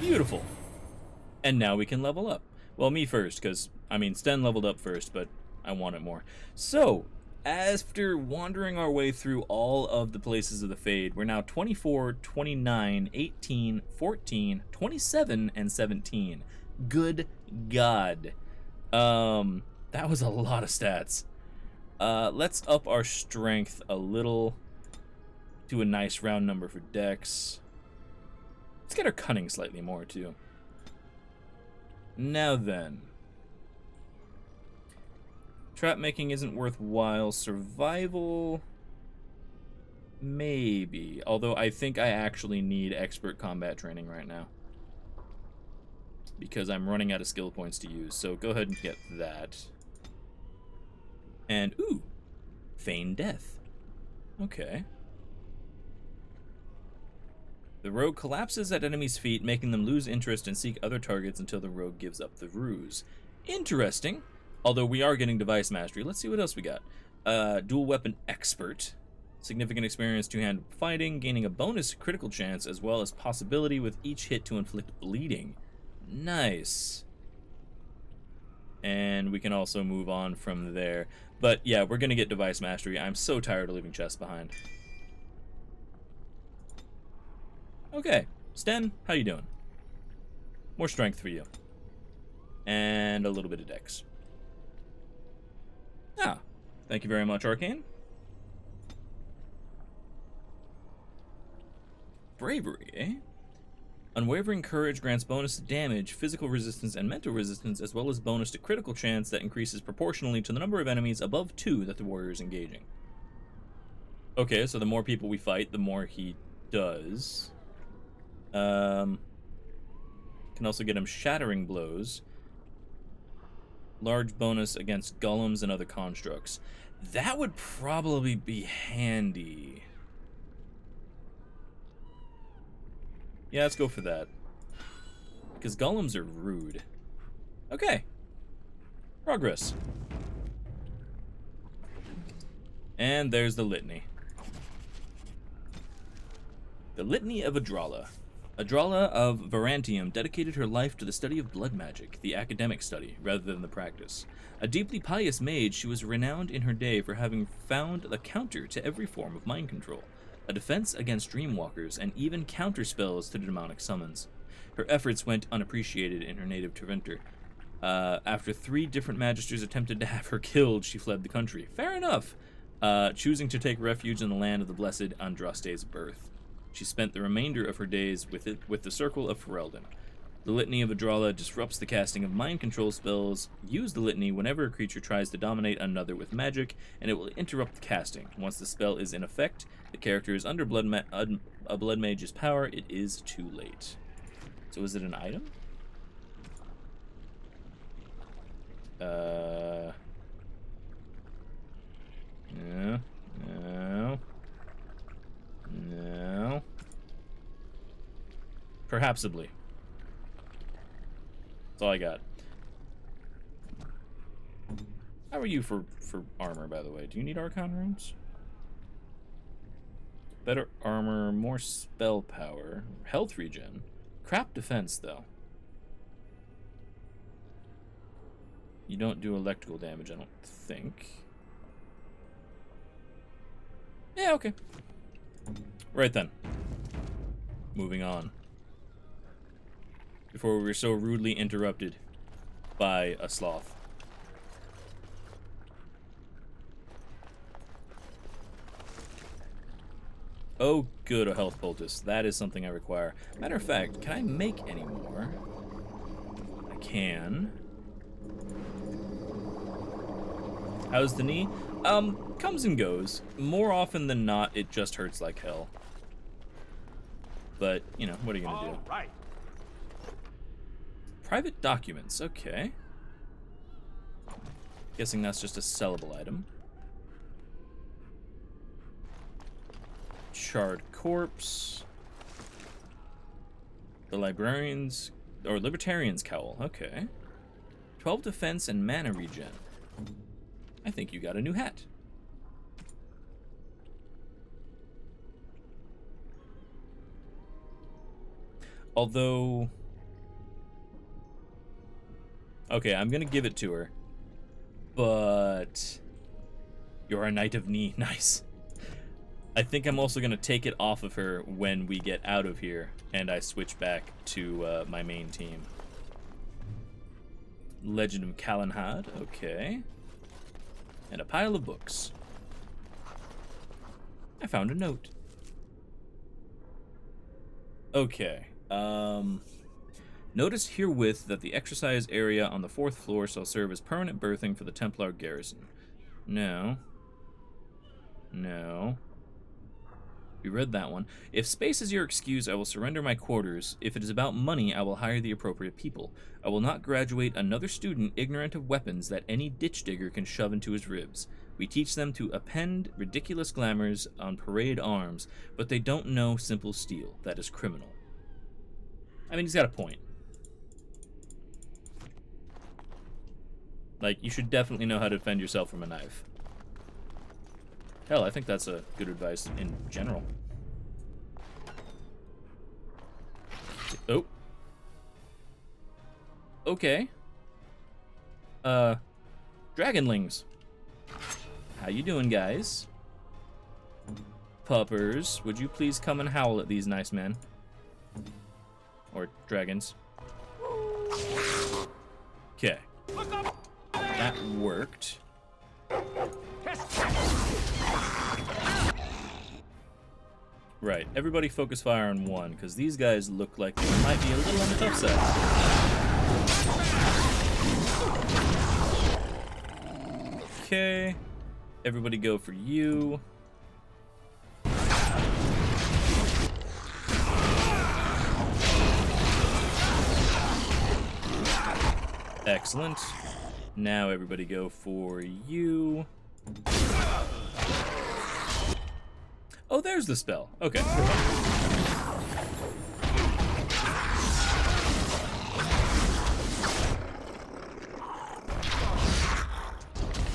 Beautiful. And now we can level up. Well, me first, because, I mean, Sten leveled up first, but I want it more. So, after wandering our way through all of the places of the Fade, we're now 24, 29, 18, 14, 27, and 17. Good God. That was a lot of stats. Let's up our strength a little. Do a nice round number for Dex. Let's get our cunning slightly more, too. Now then. Trap making isn't worthwhile. Survival, maybe. Although I think I actually need expert combat training right now, because I'm running out of skill points to use. So go ahead and get that. And, ooh, feign death. Okay. The rogue collapses at enemies' feet, making them lose interest and seek other targets until the rogue gives up the ruse. Interesting. Although we are getting device mastery. Let's see what else we got. Dual weapon expert. Significant experience two-hand fighting, gaining a bonus critical chance as well as possibility with each hit to inflict bleeding. Nice. And we can also move on from there. But yeah, we're going to get device mastery. I'm so tired of leaving chests behind. Okay, Sten, how you doing? More strength for you. And a little bit of dex. Ah, thank you very much, Arcane. Bravery, eh? Unwavering courage grants bonus to damage, physical resistance, and mental resistance, as well as bonus to critical chance that increases proportionally to the number of enemies above 2 that the warrior is engaging. Okay, so the more people we fight, the more he does. Can also get him shattering blows. Large bonus against golems and other constructs. That would probably be handy. Yeah, let's go for that. Because golems are rude. Okay. Progress. And there's the litany. The Litany of Adralla. Adralla of Varantium dedicated her life to the study of blood magic, the academic study, rather than the practice. A deeply pious mage, she was renowned in her day for having found the counter to every form of mind control, a defense against dreamwalkers, and even counter spells to demonic summons. Her efforts went unappreciated in her native Treventer. After 3 different magisters attempted to have her killed, she fled the country. Fair enough. Choosing to take refuge in the land of the blessed Andraste's birth. She spent the remainder of her days with the Circle of Ferelden. The Litany of Adralla disrupts the casting of mind control spells. Use the Litany whenever a creature tries to dominate another with magic, and it will interrupt the casting. Once the spell is in effect, the character is under a blood mage's power. It is too late. So is it an item? No. No. No. Perhapsably. That's all I got. How are you for armor, by the way? Do you need Archon runes? Better armor, more spell power, health regen. Crap defense, though. You don't do electrical damage, I don't think. Yeah, okay. Right then. Moving on. Before we were so rudely interrupted by a sloth. Oh, good, a health poultice. That is something I require. Matter of fact, can I make any more? I can. How's the knee? Comes and goes. More often than not, it just hurts like hell. But, you know, what are you gonna do? Right. Private documents, okay. Guessing that's just a sellable item. Charred corpse. The librarian's, or libertarian's cowl, okay. 12 defense and mana regen. I think you got a new hat. Although, Okay, I'm gonna give it to her. But you're a Knight of Knee. Nice. I think I'm also gonna take it off of her when we get out of here and I switch back to my main team. Legend of Calenhad, okay. And a pile of books. I found a note. Okay. Notice herewith that the exercise area on the 4th floor shall serve as permanent berthing for the Templar garrison. No. No. We read that one. If space is your excuse, I will surrender my quarters. If it is about money, I will hire the appropriate people. I will not graduate another student ignorant of weapons that any ditch digger can shove into his ribs. We teach them to append ridiculous glamours on parade arms, but they don't know simple steel. That is criminal. I mean, he's got a point. Like, you should definitely know how to defend yourself from a knife. Hell, I think that's a good advice in general. Oh. Okay. Dragonlings. How you doing, guys? Puppers, would you please come and howl at these nice men? Or dragons. Okay. That worked. Right, everybody focus fire on one, because these guys look like they might be a little on the tough side. Okay, everybody go for you. Excellent. Now everybody go for you. Oh, there's the spell. Okay.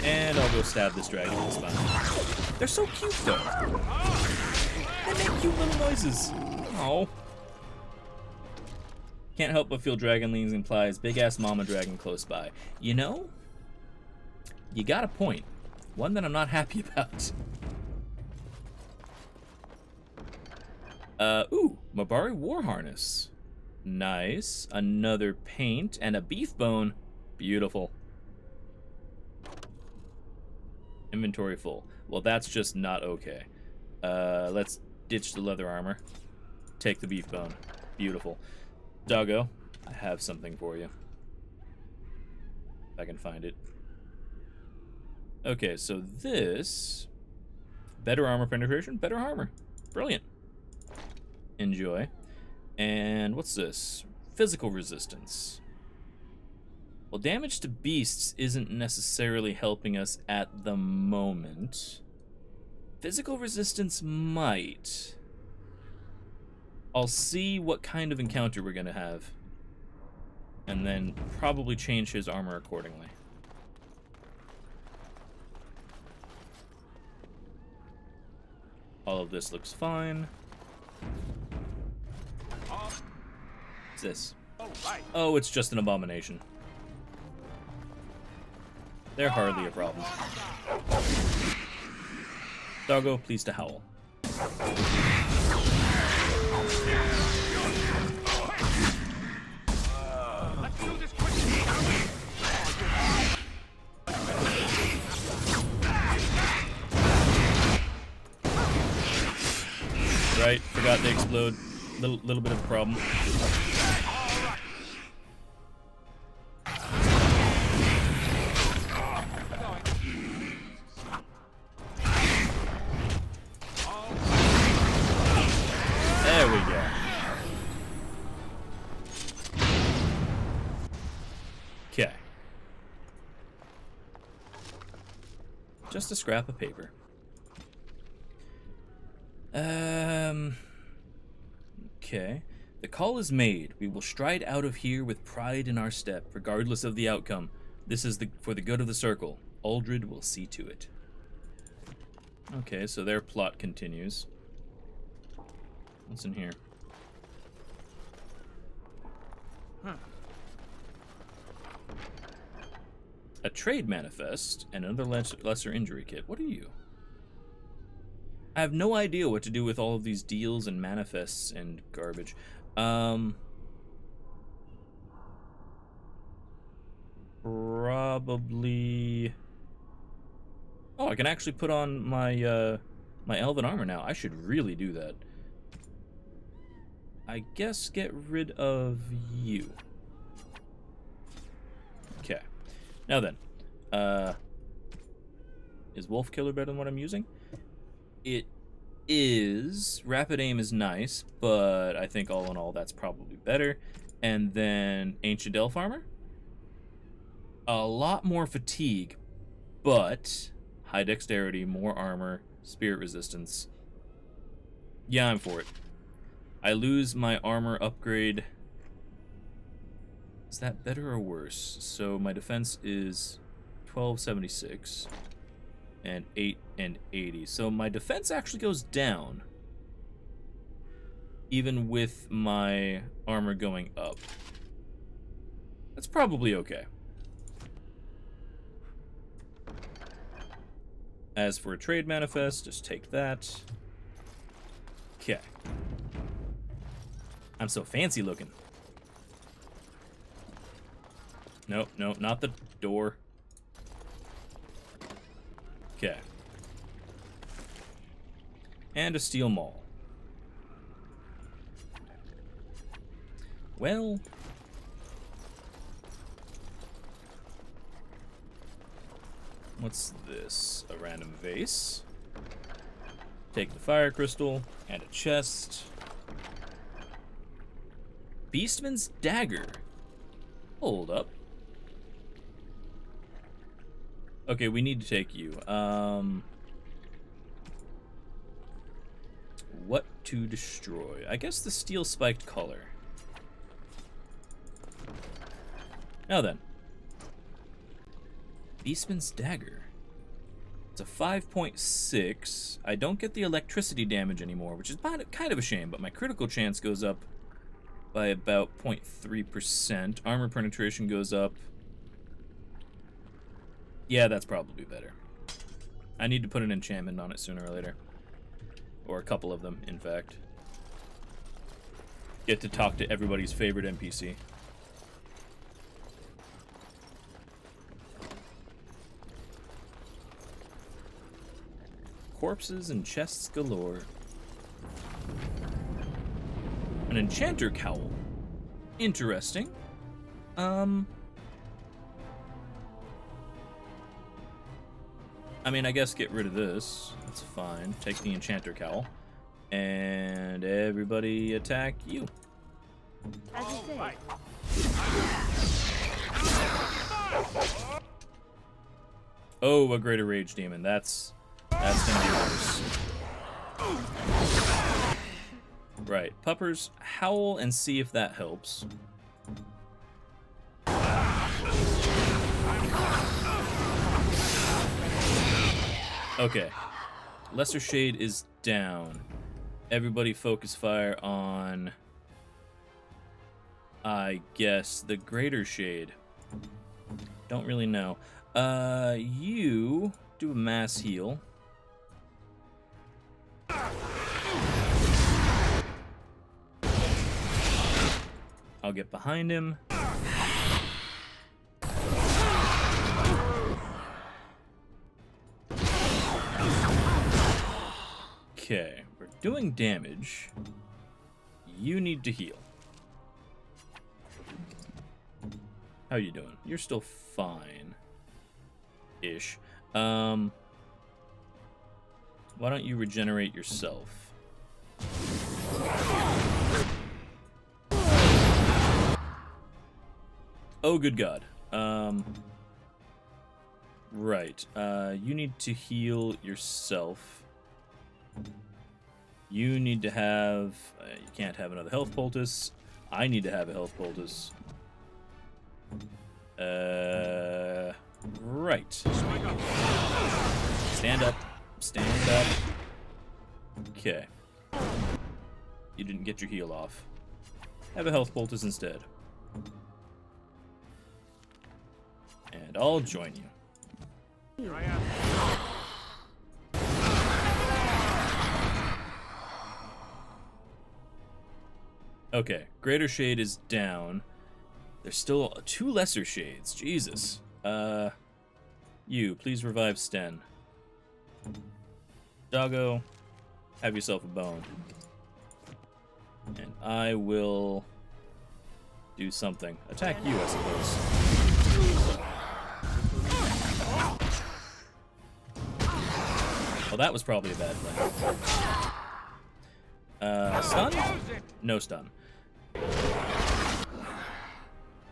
And I'll go stab this dragon in the spine. They're so cute, though. They make cute little noises. Oh. Can't help but feel dragonlings implies big-ass mama dragon close by. You know, you got a point. One that I'm not happy about. Ooh, Mabari war harness. Nice. Another paint and a beef bone. Beautiful. Inventory full. Well, that's just not okay. Let's ditch the leather armor. Take the beef bone. Beautiful. Doggo, I have something for you. If I can find it. Okay, so this... Better armor penetration, better armor. Brilliant. Enjoy. And what's this? Physical resistance. Well, damage to beasts isn't necessarily helping us at the moment. Physical resistance might. I'll see what kind of encounter we're gonna have. And then probably change his armor accordingly. All of this looks fine. What's this? Oh, it's just an abomination. They're hardly a problem. Doggo, please to howl. Right, forgot they explode. Little bit of a problem. There we go. Okay. Just a scrap of paper. Okay. The call is made. We will stride out of here with pride in our step, regardless of the outcome. This is for the good of the circle. Aldred will see to it. Okay, so their plot continues. What's in here? A trade manifest and another lesser injury kit. What are you? I have no idea what to do with all of these deals and manifests and garbage. Probably... Oh, I can actually put on my, my elven armor now. I should really do that. I guess get rid of you. Okay. Now then. Is Wolf Killer better than what I'm using? It is. Rapid Aim is nice, but I think all in all that's probably better. And then Ancient Elf Armor. A lot more fatigue, but high dexterity, more armor, spirit resistance. Yeah, I'm for it. I lose my armor upgrade. Is that better or worse? So my defense is 1276 and 8 and 80. So my defense actually goes down, even with my armor going up. That's probably okay. As for a trade manifest, just take that. Okay. I'm so fancy looking. Nope, nope, not the door. Okay. And a steel maul. Well... What's this? A random vase. Take the fire crystal and a chest. Beastman's dagger. Hold up. Okay, we need to take you. What to destroy? I guess the steel spiked collar. Now then. Beastman's dagger. It's a 5.6. I don't get the electricity damage anymore, which is kind of a shame, but my critical chance goes up by about 0.3%. Armor penetration goes up. Yeah, that's probably better. I need to put an enchantment on it sooner or later. Or a couple of them, in fact. Get to talk to everybody's favorite NPC. Corpses and chests galore. An enchanter cowl. Interesting. I mean, I guess get rid of this. That's fine. Take the enchanter cowl. And everybody attack you. As you say. Oh, a greater rage demon. That's gonna be worse. Right. Puppers, howl and see if that helps. Okay. Lesser Shade is down. Everybody focus fire on, I guess, the Greater Shade. Don't really know. You do a mass heal. I'll get behind him. Okay, we're doing damage. You need to heal. How you doing? You're still fine-ish. Why don't you regenerate yourself? Oh, good God. Right. You need to heal yourself. You need to have... you can't have another health poultice. I need to have a health poultice. Right. Stand up. Stand up. Okay. You didn't get your heal off. Have a health poultice instead. And I'll join you. Here I am. Okay, Greater Shade is down. There's still 2 lesser shades. Jesus. You, please revive Sten. Doggo, have yourself a bone. And I will do something. Attack you, I suppose. Well, that was probably a bad plan. Stun? No stun.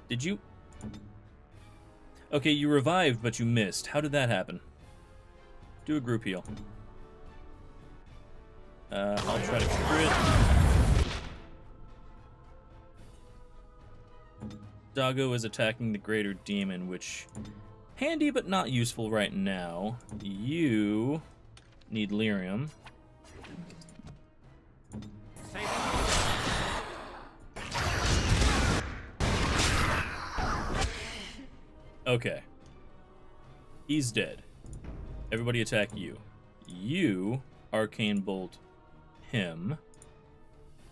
Did you? Okay, you revived, but you missed. How did that happen? Do a group heal. I'll try to crit. Doggo is attacking the Greater Demon, which... handy, but not useful right now. You need Lyrium. Okay. He's dead. Everybody attack you. You, Arcane Bolt, him.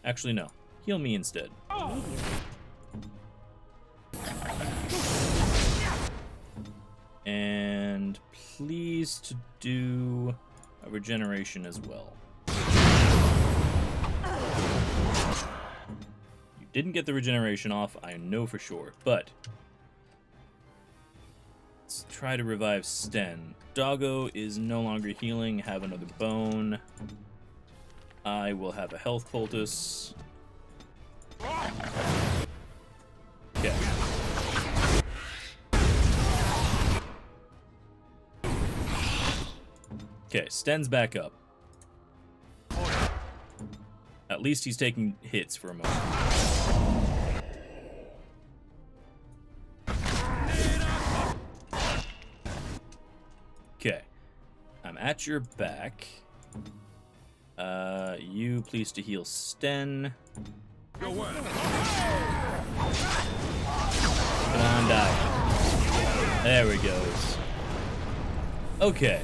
Actually, no. Heal me instead. And please to do a regeneration as well. You didn't get the regeneration off, I know for sure, but let's try to revive Sten. Doggo is no longer healing, have another bone. I will have a health poultice. Okay. Okay, Sten's back up. At least he's taking hits for a moment. Okay. I'm at your back. You please to heal Sten. Come on, die. There we go. Okay.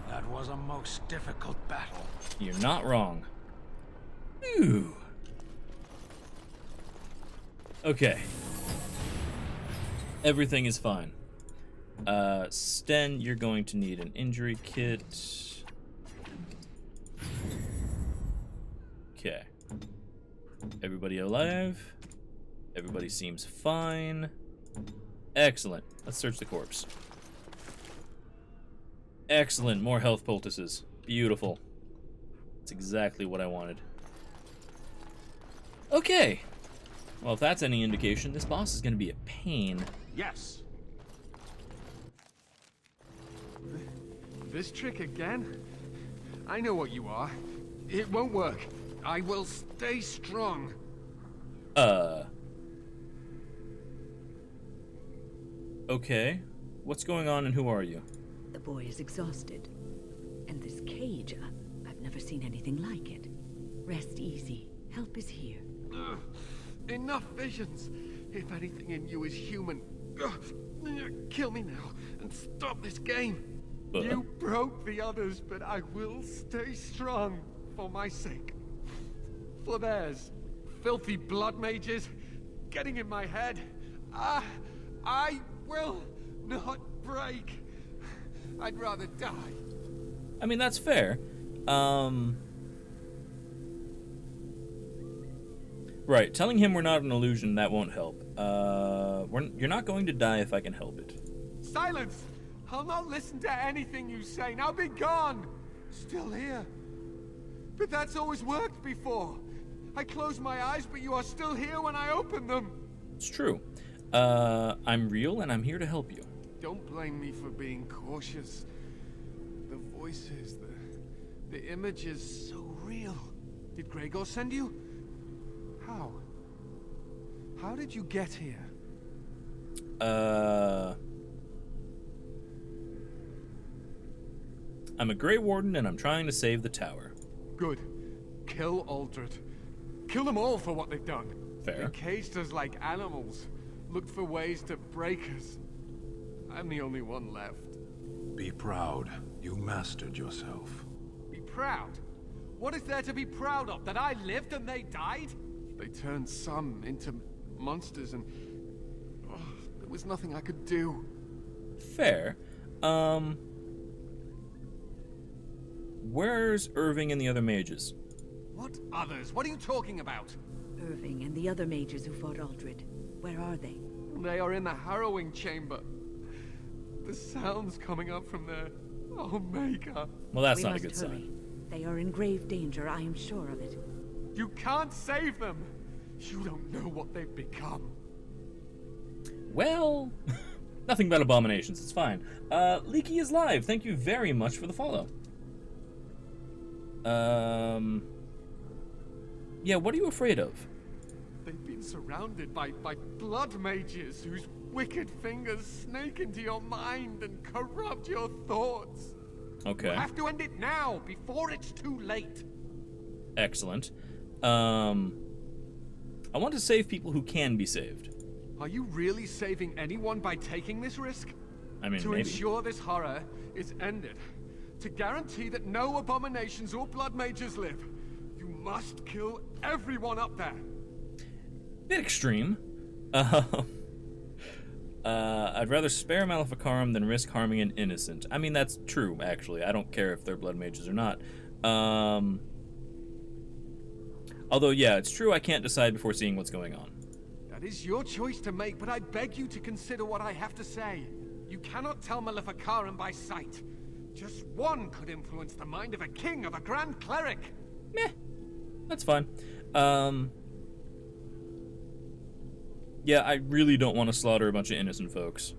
That was a most difficult battle. You're not wrong. Ooh. Okay. Everything is fine. Sten, you're going to need an injury kit. Okay. Everybody alive? Everybody seems fine. Excellent. Let's search the corpse. Excellent. More health poultices. Beautiful. That's exactly what I wanted. Okay. Well, if that's any indication, this boss is going to be a pain. Yes. This trick again? I know what you are. It won't work. I will stay strong. Okay. What's going on and who are you? The boy is exhausted. And this cage, I've never seen anything like it. Rest easy. Help is here. Enough visions. If anything in you is human, kill me now and stop this game. You broke the others, but I will stay strong for my sake. For theirs. Filthy blood mages getting in my head. I will not break. I'd rather die. I mean, that's fair. Right, telling him we're not an illusion, that won't help. You're not going to die if I can help it. Silence! I'll not listen to anything you say. Now be gone! Still here. But that's always worked before. I close my eyes, but you are still here when I open them. It's true. I'm real, and I'm here to help you. Don't blame me for being cautious. The voices, the images, so real. Did Gregor send you? How? How did you get here? I'm a Grey Warden, and I'm trying to save the tower. Good. Kill Aldred. Kill them all for what they've done. Fair. They caged us like animals. looked for ways to break us. I'm the only one left. Be proud. You mastered yourself. Be proud? What is there to be proud of? That I lived and they died? They turned some into monsters and... oh, there was nothing I could do. Fair. Where's Irving and the other mages? What others? What are you talking about? Irving and the other mages who fought Aldred. Where are they? They are in the harrowing chamber. The sounds coming up from there. Oh, Maker. Well, that's We not a must good hurry. sign. They are in grave danger, I am sure of it. You can't save them. You don't know what they've become. Well, nothing but abominations. It's fine. Leaky is live. Thank you very much for the follow. Yeah, what are you afraid of? They've been surrounded by blood mages whose wicked fingers snake into your mind and corrupt your thoughts. Okay. You have to end it now, before it's too late. Excellent. I want to save people who can be saved. Are you really saving anyone by taking this risk? I mean, To maybe. ensure this horror is ended, to guarantee that no abominations or blood mages live, you must kill everyone up there. Bit extreme. I'd rather spare Maleficarum than risk harming an innocent. I mean, that's true, actually. I don't care if they're blood mages or not. Although, yeah, it's true I can't decide before seeing what's going on. That is your choice to make, but I beg you to consider what I have to say. You cannot tell Maleficarum by sight. Just one could influence the mind of a king, of a grand cleric. Meh. That's fine. Yeah, I really don't want to slaughter a bunch of innocent folks.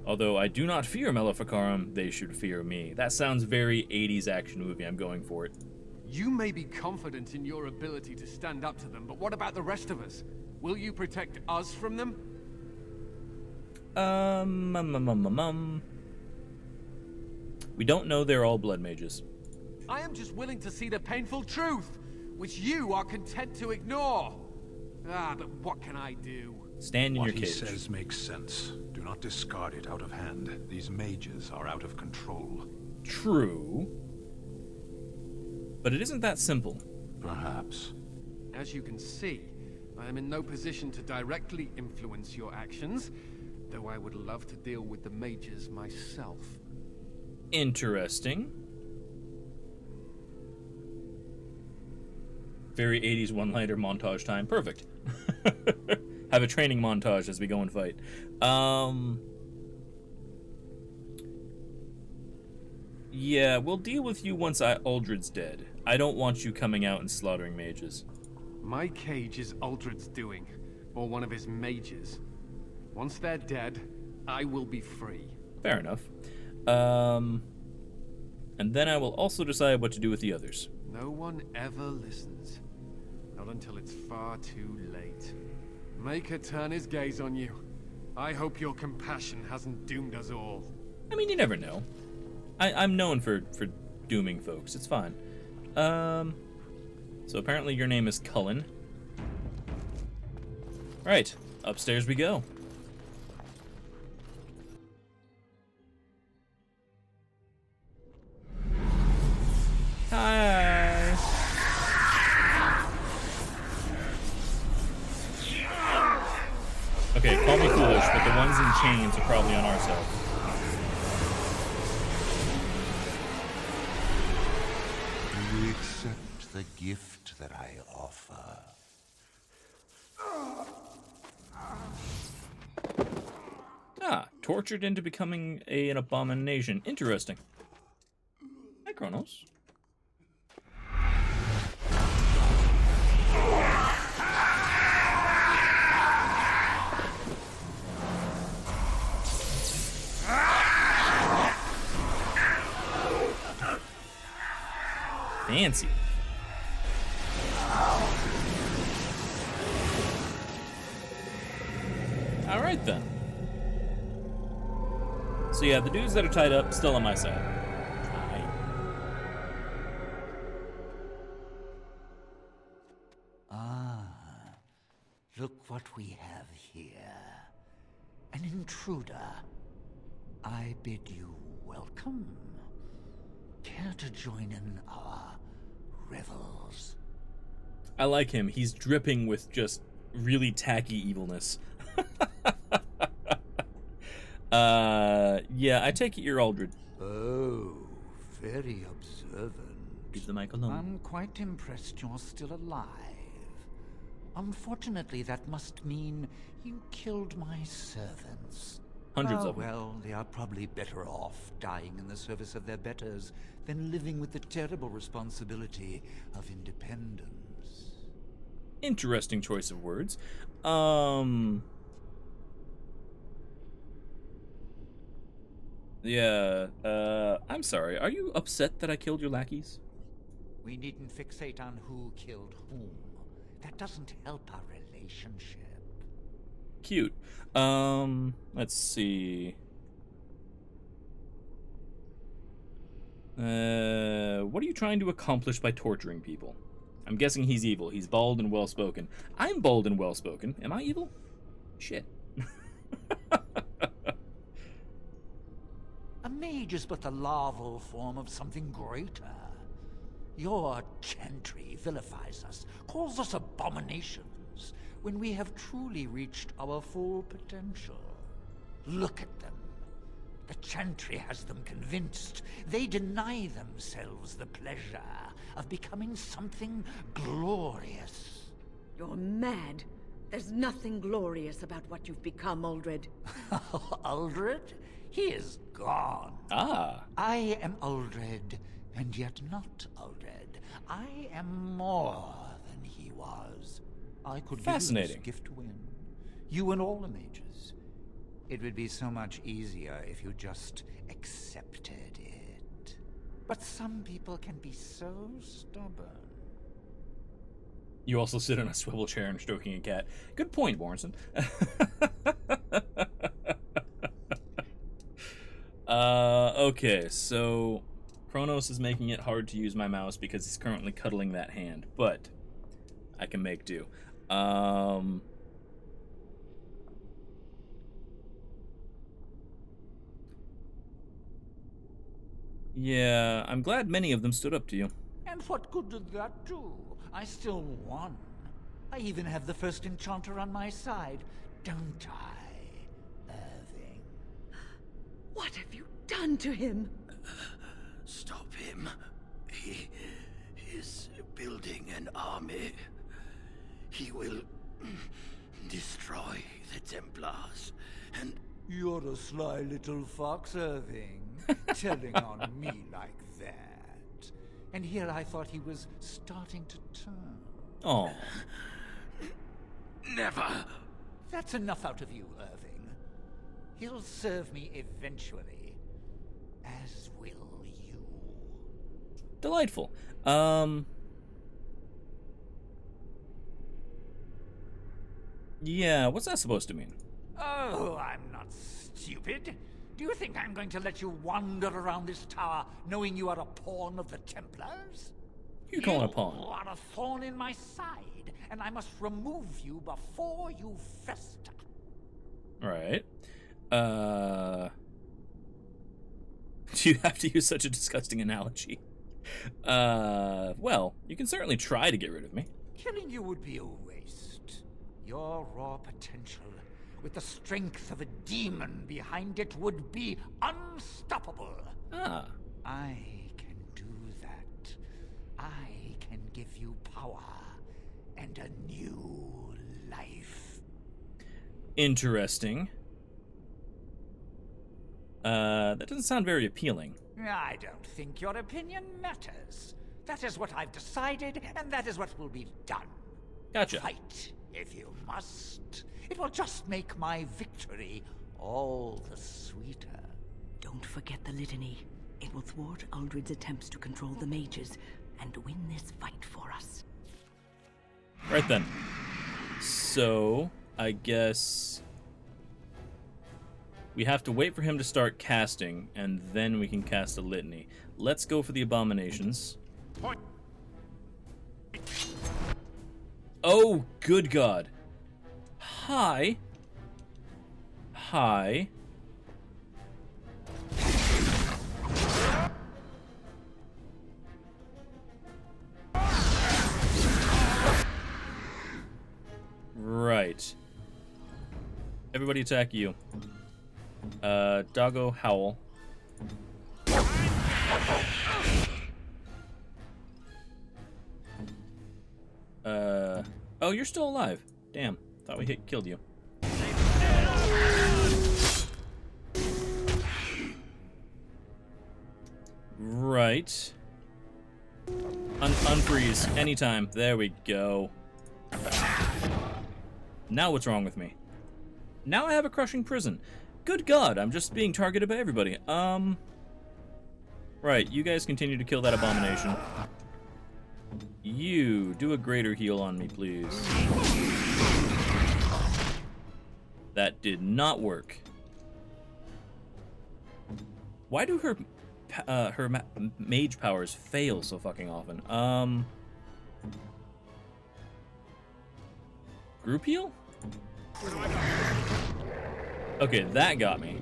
Although I do not fear Maleficarum, they should fear me. That sounds very 80s action movie. I'm going for it. You may be confident in your ability to stand up to them, but what about the rest of us? Will you protect us from them? We don't know they're all blood mages. I am just willing to see the painful truth, which you are content to ignore. Ah, but what can I do? Stand in What your he cage. says makes sense. Do not discard it out of hand. These mages are out of control. True. But it isn't that simple. Perhaps. As you can see, I am in no position to directly influence your actions, though I would love to deal with the mages myself. Interesting. Very 80s one-liner montage time. Perfect. Have a training montage as we go and fight. Yeah, we'll deal with you once Aldred's dead. I don't want you coming out and slaughtering mages. My cage is Aldred's doing, or one of his mages. Once they're dead, I will be free. Fair enough. And then I will also decide what to do with the others. No one ever listens. Not until it's far too late. Maker turn his gaze on you. I hope your compassion hasn't doomed us all. I mean, you never know. I'm known for dooming folks. It's fine. So apparently your name is Cullen. Right, upstairs we go. Hi. Okay, call me foolish, but the ones in chains are probably on our side. Do you accept the gift that I offer? Ah, tortured into becoming an abomination. Interesting. Hi, Kronos. Fancy. All right then. So yeah, the dudes that are tied up still on my side. Aye. Ah, Look what we have here. An intruder. I bid you welcome. Care to join in our revels? I like him. He's dripping with just really tacky evilness. Yeah, I take it you're Aldred. Oh, very observant. Leave the mic alone. I'm quite impressed you're still alive. Unfortunately, that must mean you killed my servants. Hundreds of them. Well, they are probably better off dying in the service of their betters than living with the terrible responsibility of independence. Interesting choice of words. Yeah, I'm sorry. Are you upset that I killed your lackeys? We needn't fixate on who killed whom. That doesn't help our relationship. Cute. Let's see. What are you trying to accomplish by torturing people? I'm guessing he's evil. He's bald and well-spoken. I'm bald and well-spoken. Am I evil? Shit. A mage is but the larval form of something greater. Your chantry vilifies us, calls us abominations, when we have truly reached our full potential. Look at them. The chantry has them convinced. They deny themselves the pleasure of becoming something glorious. You're mad. There's nothing glorious about what you've become, Aldred. Aldred? He is gone. Ah. I am Aldred, and yet not Aldred. I am more than he was. I could give you Fascinating. this gift to win. You and all the mages. It would be so much easier if you just accepted it. But some people can be so stubborn. You also sit on a swivel chair and stroking a cat. Good point, Warrenson. Okay, so Kronos is making it hard to use my mouse because he's currently cuddling that hand, but I can make do. Yeah, I'm glad many of them stood up to you. And what good did that do? I still won. I even have the first enchanter on my side, don't I, Irving? What have you done to him? Stop him. He is building an army. He will destroy the Templars, and... You're a sly little fox, Irving, telling on me like that. And here I thought he was starting to turn. Oh. Never! That's enough out of you, Irving. He'll serve me eventually, as will you. Delightful. Yeah, what's that supposed to mean? Oh, I'm not stupid. Do you think I'm going to let you wander around this tower knowing you are a pawn of the Templars? You call it a pawn. You are a thorn in my side, and I must remove you before you fester. Right. Do you have to use such a disgusting analogy? Well, you can certainly try to get rid of me. Killing you would be a waste. Your raw potential, with the strength of a demon behind it, would be unstoppable. Ah. I can do that. I can give you power and a new life. Interesting. That doesn't sound very appealing. I don't think your opinion matters. That is what I've decided, and that is what will be done. Gotcha. Fight, if you must. It will just make my victory all the sweeter. Don't forget the litany. It will thwart Aldred's attempts to control the mages and win this fight for us. Right then. So, I guess we have to wait for him to start casting, and then we can cast a litany. Let's go for the abominations. Point. Oh, good God. Hi. Hi. Right. Everybody attack you. Doggo, howl. Oh, you're still alive. Damn. Thought we killed you. Right. Unfreeze. Anytime. There we go. Now what's wrong with me? Now I have a crushing prison. Good God, I'm just being targeted by everybody. Right, you guys continue to kill that abomination. You, do a greater heal on me, please. That did not work. Why do her mage powers fail so fucking often? Group heal? Okay, that got me.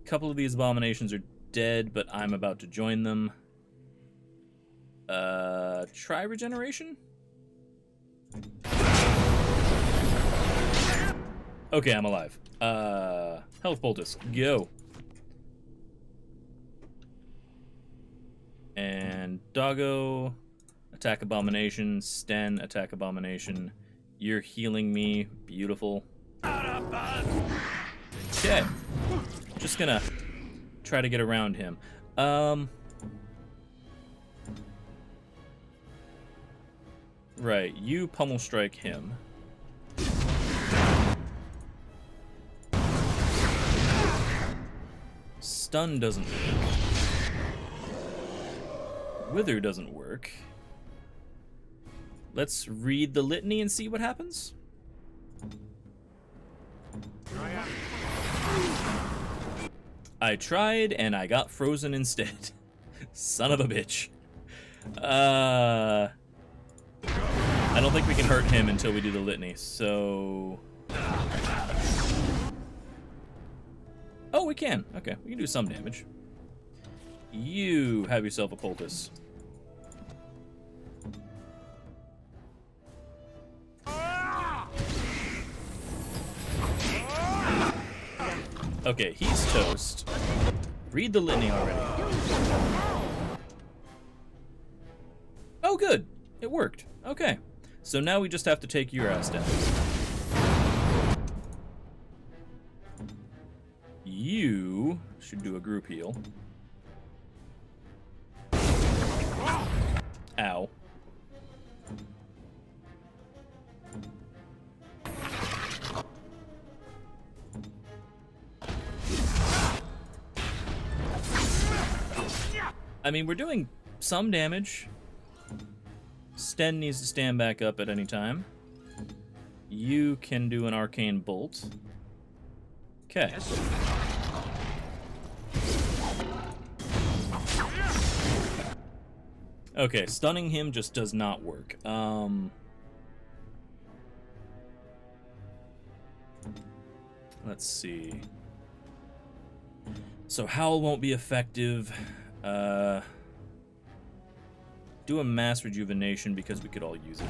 A couple of these abominations are dead, but I'm about to join them. Try regeneration? Okay, I'm alive. Health poultice, go. And Doggo, attack abomination. Sten, attack abomination. You're healing me, beautiful. Okay, just gonna try to get around him. Right, you pummel strike him. Stun doesn't work. Wither doesn't work. Let's read the litany and see what happens. I tried and I got frozen instead. Son of a bitch. I don't think we can hurt him until we do the litany, so... Oh, we can. Okay, we can do some damage. You have yourself a poultice. Okay, he's toast. Read the litany already. Oh, good. It worked. Okay. So now we just have to take your ass down. You should do a group heal. Ow. I mean, we're doing some damage. Sten needs to stand back up at any time. You can do an arcane bolt. Okay. Okay, stunning him just does not work. Let's see. So Howl won't be effective. Do a mass rejuvenation because we could all use it.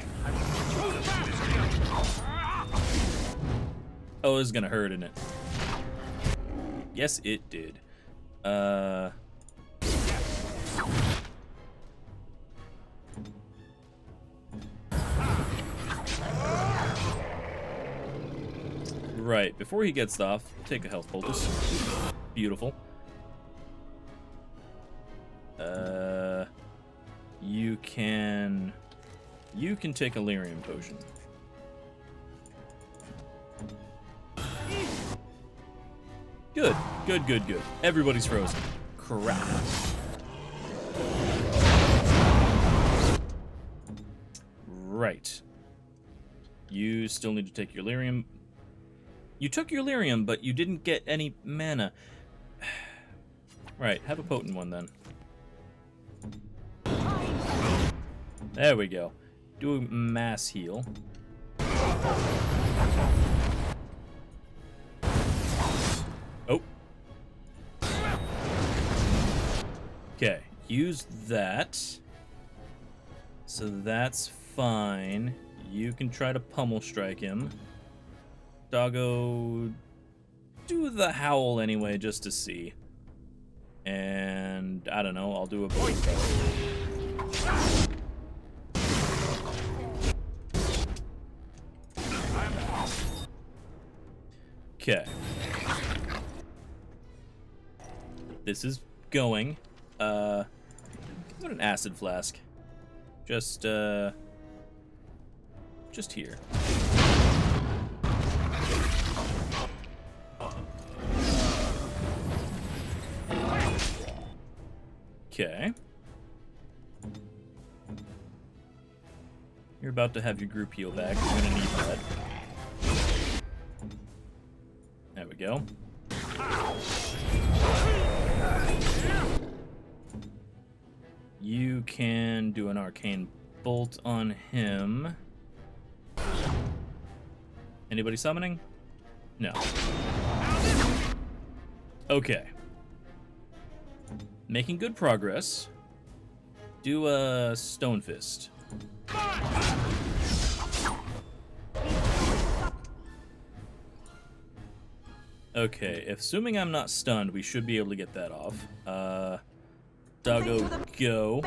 Oh, this is gonna hurt, isn't it? Yes, it did. Right, before he gets off, take a health poultice. Beautiful. You can take a lyrium potion. Good, good, good, good. Everybody's frozen. Crap. Right. You still need to take your lyrium. You took your lyrium, but you didn't get any mana. Right, have a potent one then. There we go. Do a mass heal. Oh. Okay, use that. So that's fine. You can try to pummel strike him. Doggo, do the howl anyway, just to see. And I don't know, I'll do a blade belt. Okay. This is going. What an acid flask. Just here. Okay. You're about to have your group heal back. You're gonna need that. There we go. You can do an arcane bolt on him. Anybody summoning? No. Okay. Making good progress. Do a stone fist. Okay, assuming I'm not stunned, we should be able to get that off. Doggo, go.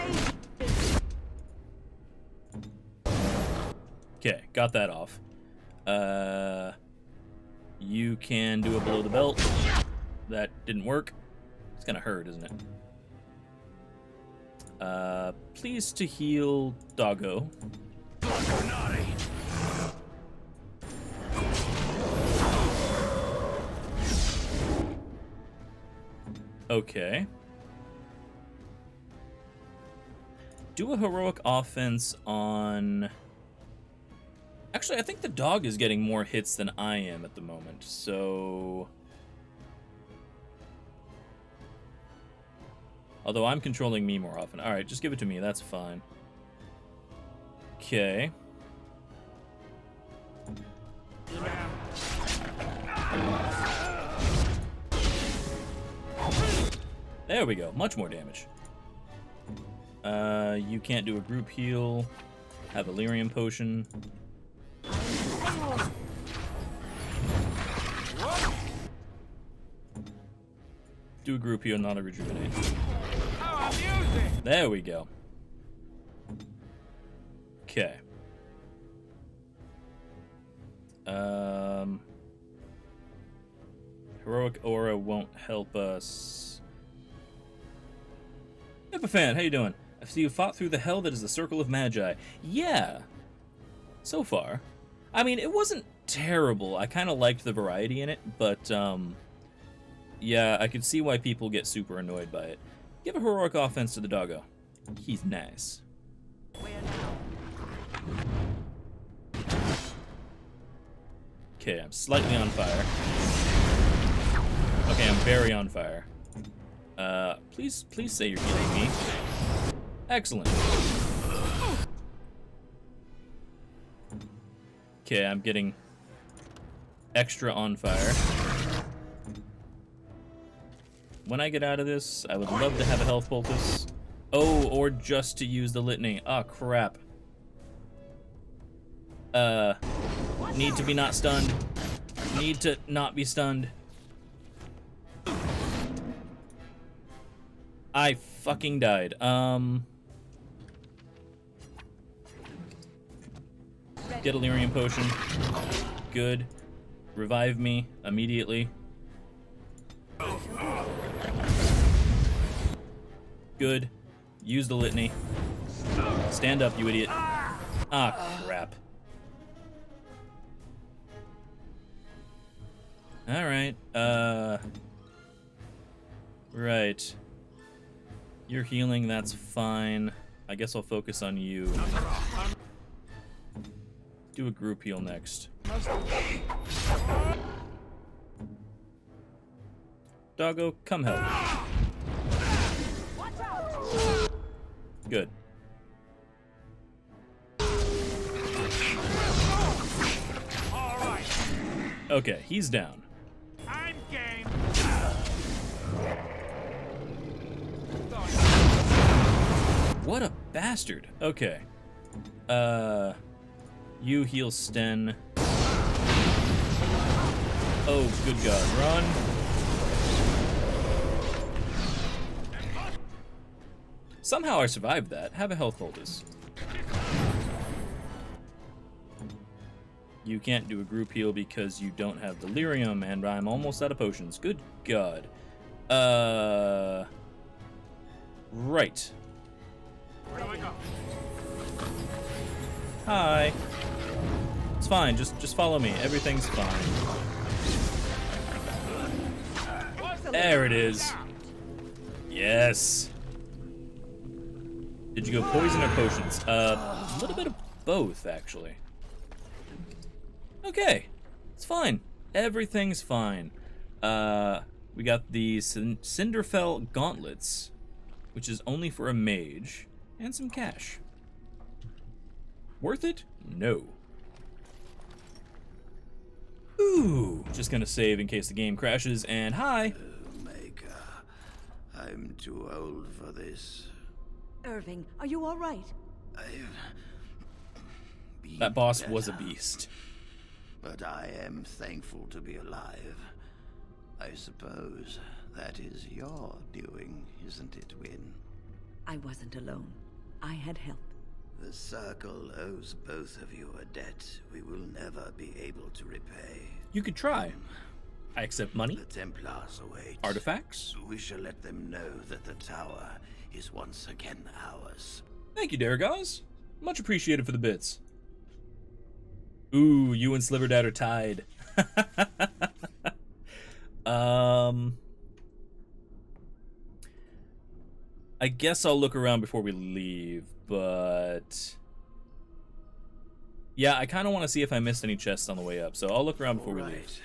Okay, got that off. You can do a below the belt. That didn't work. It's gonna hurt, isn't it? Please to heal Doggo. Okay. Do a heroic offense on... Actually, I think the dog is getting more hits than I am at the moment, so... Although I'm controlling me more often. Alright, just give it to me, that's fine. Okay. There we go, much more damage. You can't do a group heal. Have a lyrium potion. Do a group heal, not a rejuvenate. There we go. Okay. Heroic aura won't help us. Epiphan, how you doing? I see you fought through the hell that is the Circle of Magi. Yeah. So far. I mean, it wasn't terrible. I kind of liked the variety in it, but, yeah, I could see why people get super annoyed by it. Give a heroic offense to the doggo. He's nice. Okay, I'm slightly on fire. Okay, I'm very on fire. Please say you're healing me. Excellent. Okay, I'm getting extra on fire. When I get out of this, I would love to have a health poultice. Oh, or just to use the litany. Oh, crap. Need to be not stunned. Need to not be stunned. I fucking died. Get a lyrium potion. Good. Revive me immediately. Good. Use the litany. Stand up, you idiot. Ah, crap. Alright, right. You're healing, that's fine. I guess I'll focus on you. Do a group heal next. Doggo, come help. Good. Okay, he's down. I'm game. What a bastard. Okay. You heal Sten. Oh, good God. Run. Somehow I survived that. Have a health poultice. You can't do a group heal because you don't have delirium, and I'm almost out of potions. Good God. Right. Hi. It's fine. Just follow me. Everything's fine. There it is. Yes. Did you go poison or potions? A little bit of both, actually. Okay. It's fine. Everything's fine. We got the Cinderfell Gauntlets, which is only for a mage, and some cash. Worth it? No. Ooh. Just gonna save in case the game crashes, and hi. Maker, I'm too old for this. Irving, are you all right? That boss was a beast. But I am thankful to be alive. I suppose that is your doing, isn't it, Wynn? I wasn't alone. I had help. The Circle owes both of you a debt we will never be able to repay. You could try. I accept money. The Templars await. Artifacts. We shall let them know that the tower is once again ours. Thank you, Daragaz. Much appreciated for the bits. Ooh, you and Sliverdad are tied. I guess I'll look around before we leave, but... Yeah, I kind of want to see if I missed any chests on the way up, so I'll look around before we leave.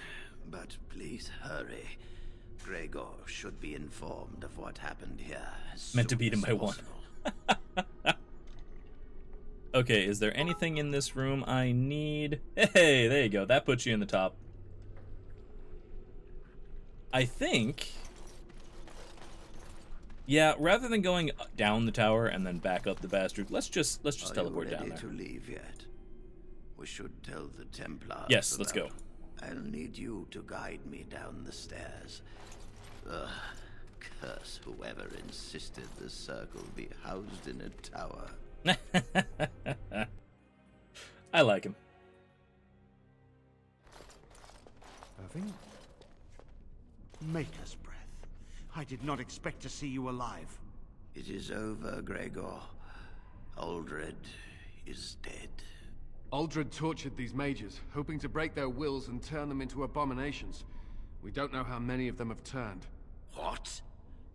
But please hurry. Gregor should be informed of what happened here. Meant to beat him by one. Okay, is there anything in this room I need? Hey, there you go. That puts you in the top. I think... Yeah, rather than going down the tower and then back up the bastard, let's just teleport down there. Are you ready to leave yet? We should tell the Templars. Yes, let's go. I'll need you to guide me down the stairs. Curse whoever insisted the Circle be housed in a tower. I like him. Irving? Maker's breath. I did not expect to see you alive. It is over, Gregor. Aldred is dead. Aldred tortured these mages, hoping to break their wills and turn them into abominations. We don't know how many of them have turned. What?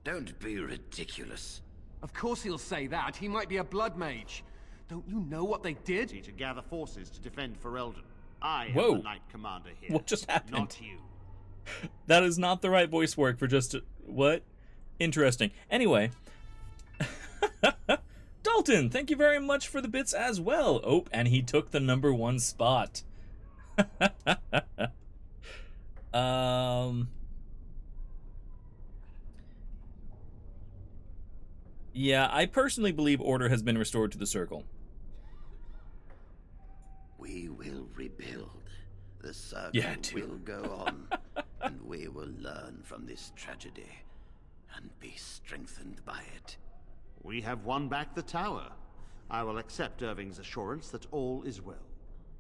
Don't be ridiculous. Of course he'll say that. He might be a blood mage. Don't you know what they did? To gather forces to defend Ferelden. I am Whoa. the Knight Commander here. What just happened? Not you. That is not the right voice work for just... What? Interesting. Anyway. Dalton, thank you very much for the bits as well. Oh, and he took the #1 spot. Yeah, I personally believe order has been restored to the Circle. We will rebuild. The Circle will go on, and we will learn from this tragedy and be strengthened by it. We have won back the tower. I will accept Irving's assurance that all is well.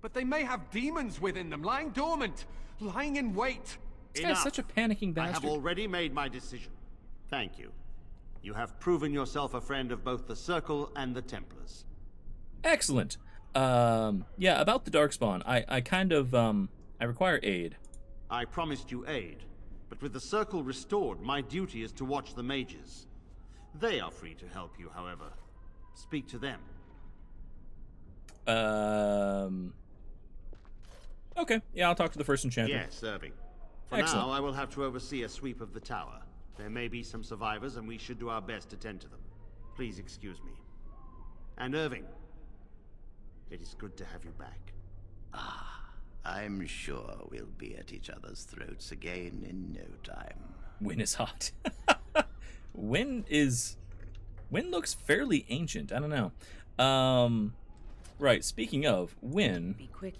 But they may have demons within them, lying dormant, lying in wait. This guy's such a panicking bastard. I have already made my decision. Thank you. You have proven yourself a friend of both the Circle and the Templars. Excellent. Yeah, about the Darkspawn, I kind of, I require aid. I promised you aid, but with the Circle restored, my duty is to watch the mages. They are free to help you, however. Speak to them. Okay, yeah, I'll talk to the first enchanter. Yes, Irving. For Excellent. now, I will have to oversee a sweep of the tower. There may be some survivors, and we should do our best to tend to them. Please excuse me. And Irving, it is good to have you back. I'm sure we'll be at each other's throats again in no time. Wynn is hot. Wynn looks fairly ancient. I don't know. Right, speaking of, Wynn, Be quick.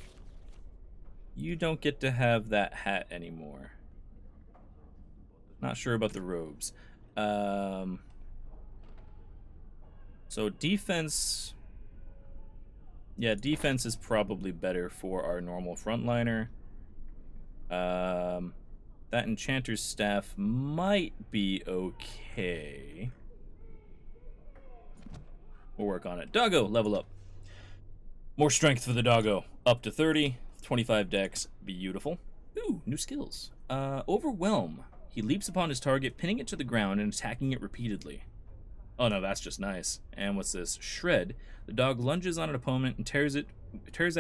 you don't get to have that hat anymore. Not sure about the robes. So defense... Yeah, defense is probably better for our normal frontliner. That enchanter's staff might be okay. We'll work on it. Doggo, level up. More strength for the doggo. Up to 30, 25 dex. Beautiful. Ooh, new skills. Overwhelm. He leaps upon his target, pinning it to the ground and attacking it repeatedly. Oh no, that's just nice. And what's this? Shred. The dog lunges on an opponent and tears at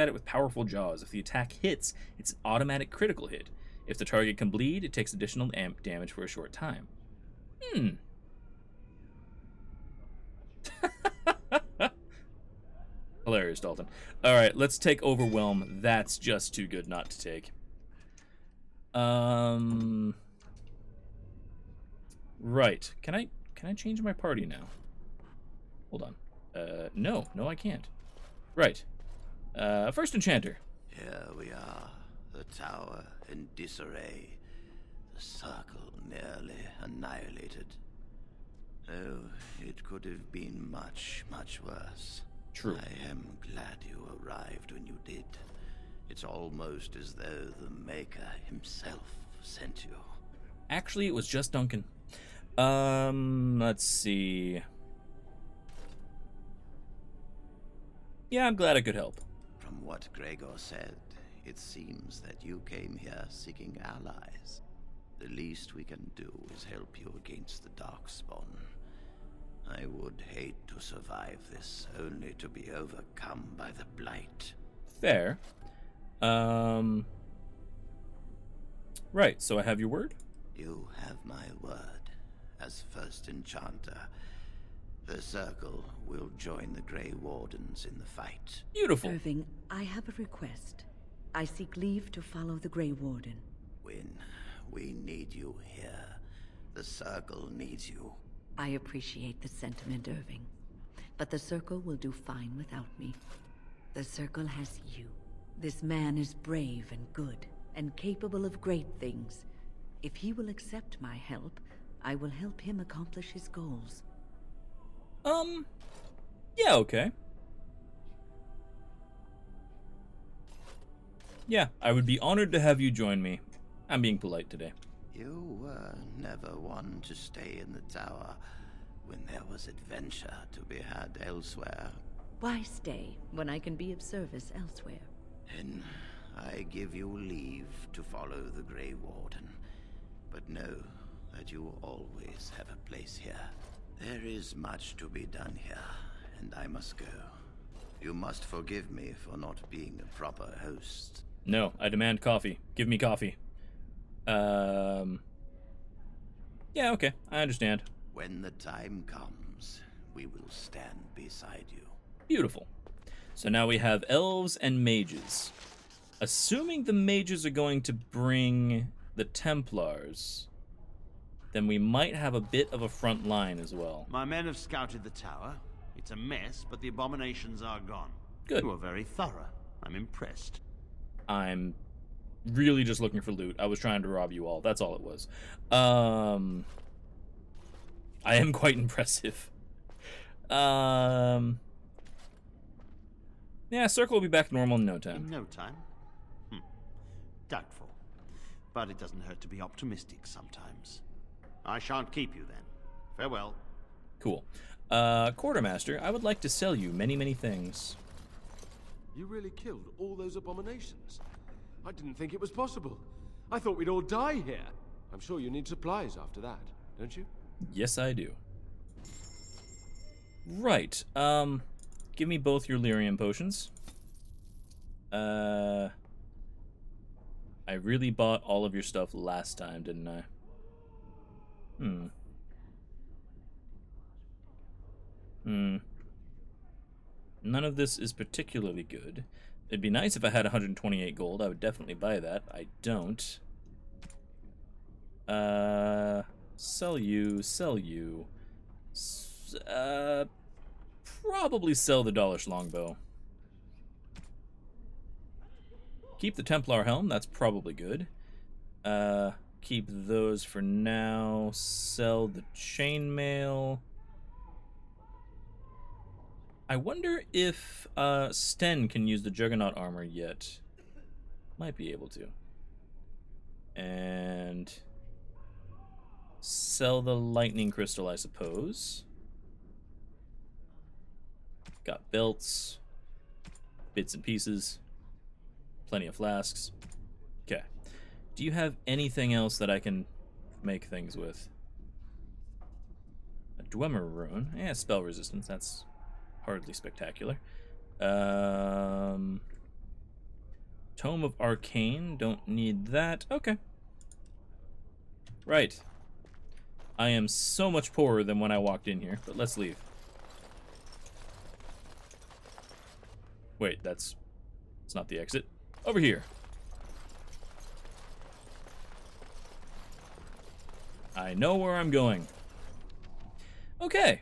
it with powerful jaws. If the attack hits, it's an automatic critical hit. If the target can bleed, it takes additional damage for a short time. Hilarious, Dalton. Alright, let's take Overwhelm. That's just too good not to take. Right. Can I change my party now? Hold on. No, I can't. Right. First enchanter. Here we are, the tower in disarray, the circle nearly annihilated. Oh, it could have been much, much worse. True. I am glad you arrived when you did. It's almost as though the Maker himself sent you. Actually, it was just Duncan. Let's see. Yeah, I'm glad I could help. From what Gregor said, it seems that you came here seeking allies. The least we can do is help you against the Darkspawn. I would hate to survive this, only to be overcome by the Blight. Fair. Right, so I have your word? You have my word. As first enchanter, the Circle will join the Grey Wardens in the fight. Beautiful. Irving, I have a request. I seek leave to follow the Grey Warden. When we need you here, the Circle needs you. I appreciate the sentiment, Irving. But the Circle will do fine without me. The Circle has you. This man is brave and good, and capable of great things. If he will accept my help, I will help him accomplish his goals. Yeah, okay. Yeah, I would be honored to have you join me. I'm being polite today. You were never one to stay in the tower when there was adventure to be had elsewhere. Why stay when I can be of service elsewhere? Then I give you leave to follow the Grey Warden. But know that you will always have a place here. There is much to be done here, and I must go. You must forgive me for not being a proper host. No, I demand coffee. Give me coffee. Yeah, okay, I understand. When the time comes, we will stand beside you. Beautiful. So now we have elves and mages. Assuming the mages are going to bring the Templars, then we might have a bit of a front line as well. My men have scouted the tower. It's a mess, but the abominations are gone. Good. You are very thorough. I'm impressed. I'm really just looking for loot. I was trying to rob you all. That's all it was. I am quite impressive. Yeah, Circle will be back to normal in no time. In no time? Doubtful. But it doesn't hurt to be optimistic sometimes. I shan't keep you then. Farewell. Cool. Quartermaster, I would like to sell you many, many things. You really killed all those abominations? I didn't think it was possible. I thought we'd all die here. I'm sure you need supplies after that, don't you? Yes, I do. Right. Give me both your lyrium potions. I really bought all of your stuff last time, didn't I? None of this is particularly good. It'd be nice if I had 128 gold. I would definitely buy that. I don't. Sell you, sell you. Probably sell the Dollish longbow. Keep the Templar Helm, that's probably good. Keep those for now. Sell the chainmail. I wonder if Sten can use the Juggernaut armor yet. Might be able to. And sell the lightning crystal, I suppose. Got belts, bits and pieces, plenty of flasks. Okay. Do you have anything else that I can make things with? A Dwemer rune. Yeah, spell resistance. That's hardly spectacular. Tome of Arcane. Don't need that. Okay. Right. I am so much poorer than when I walked in here, but let's leave. Wait, it's not the exit. Over here. I know where I'm going. Okay.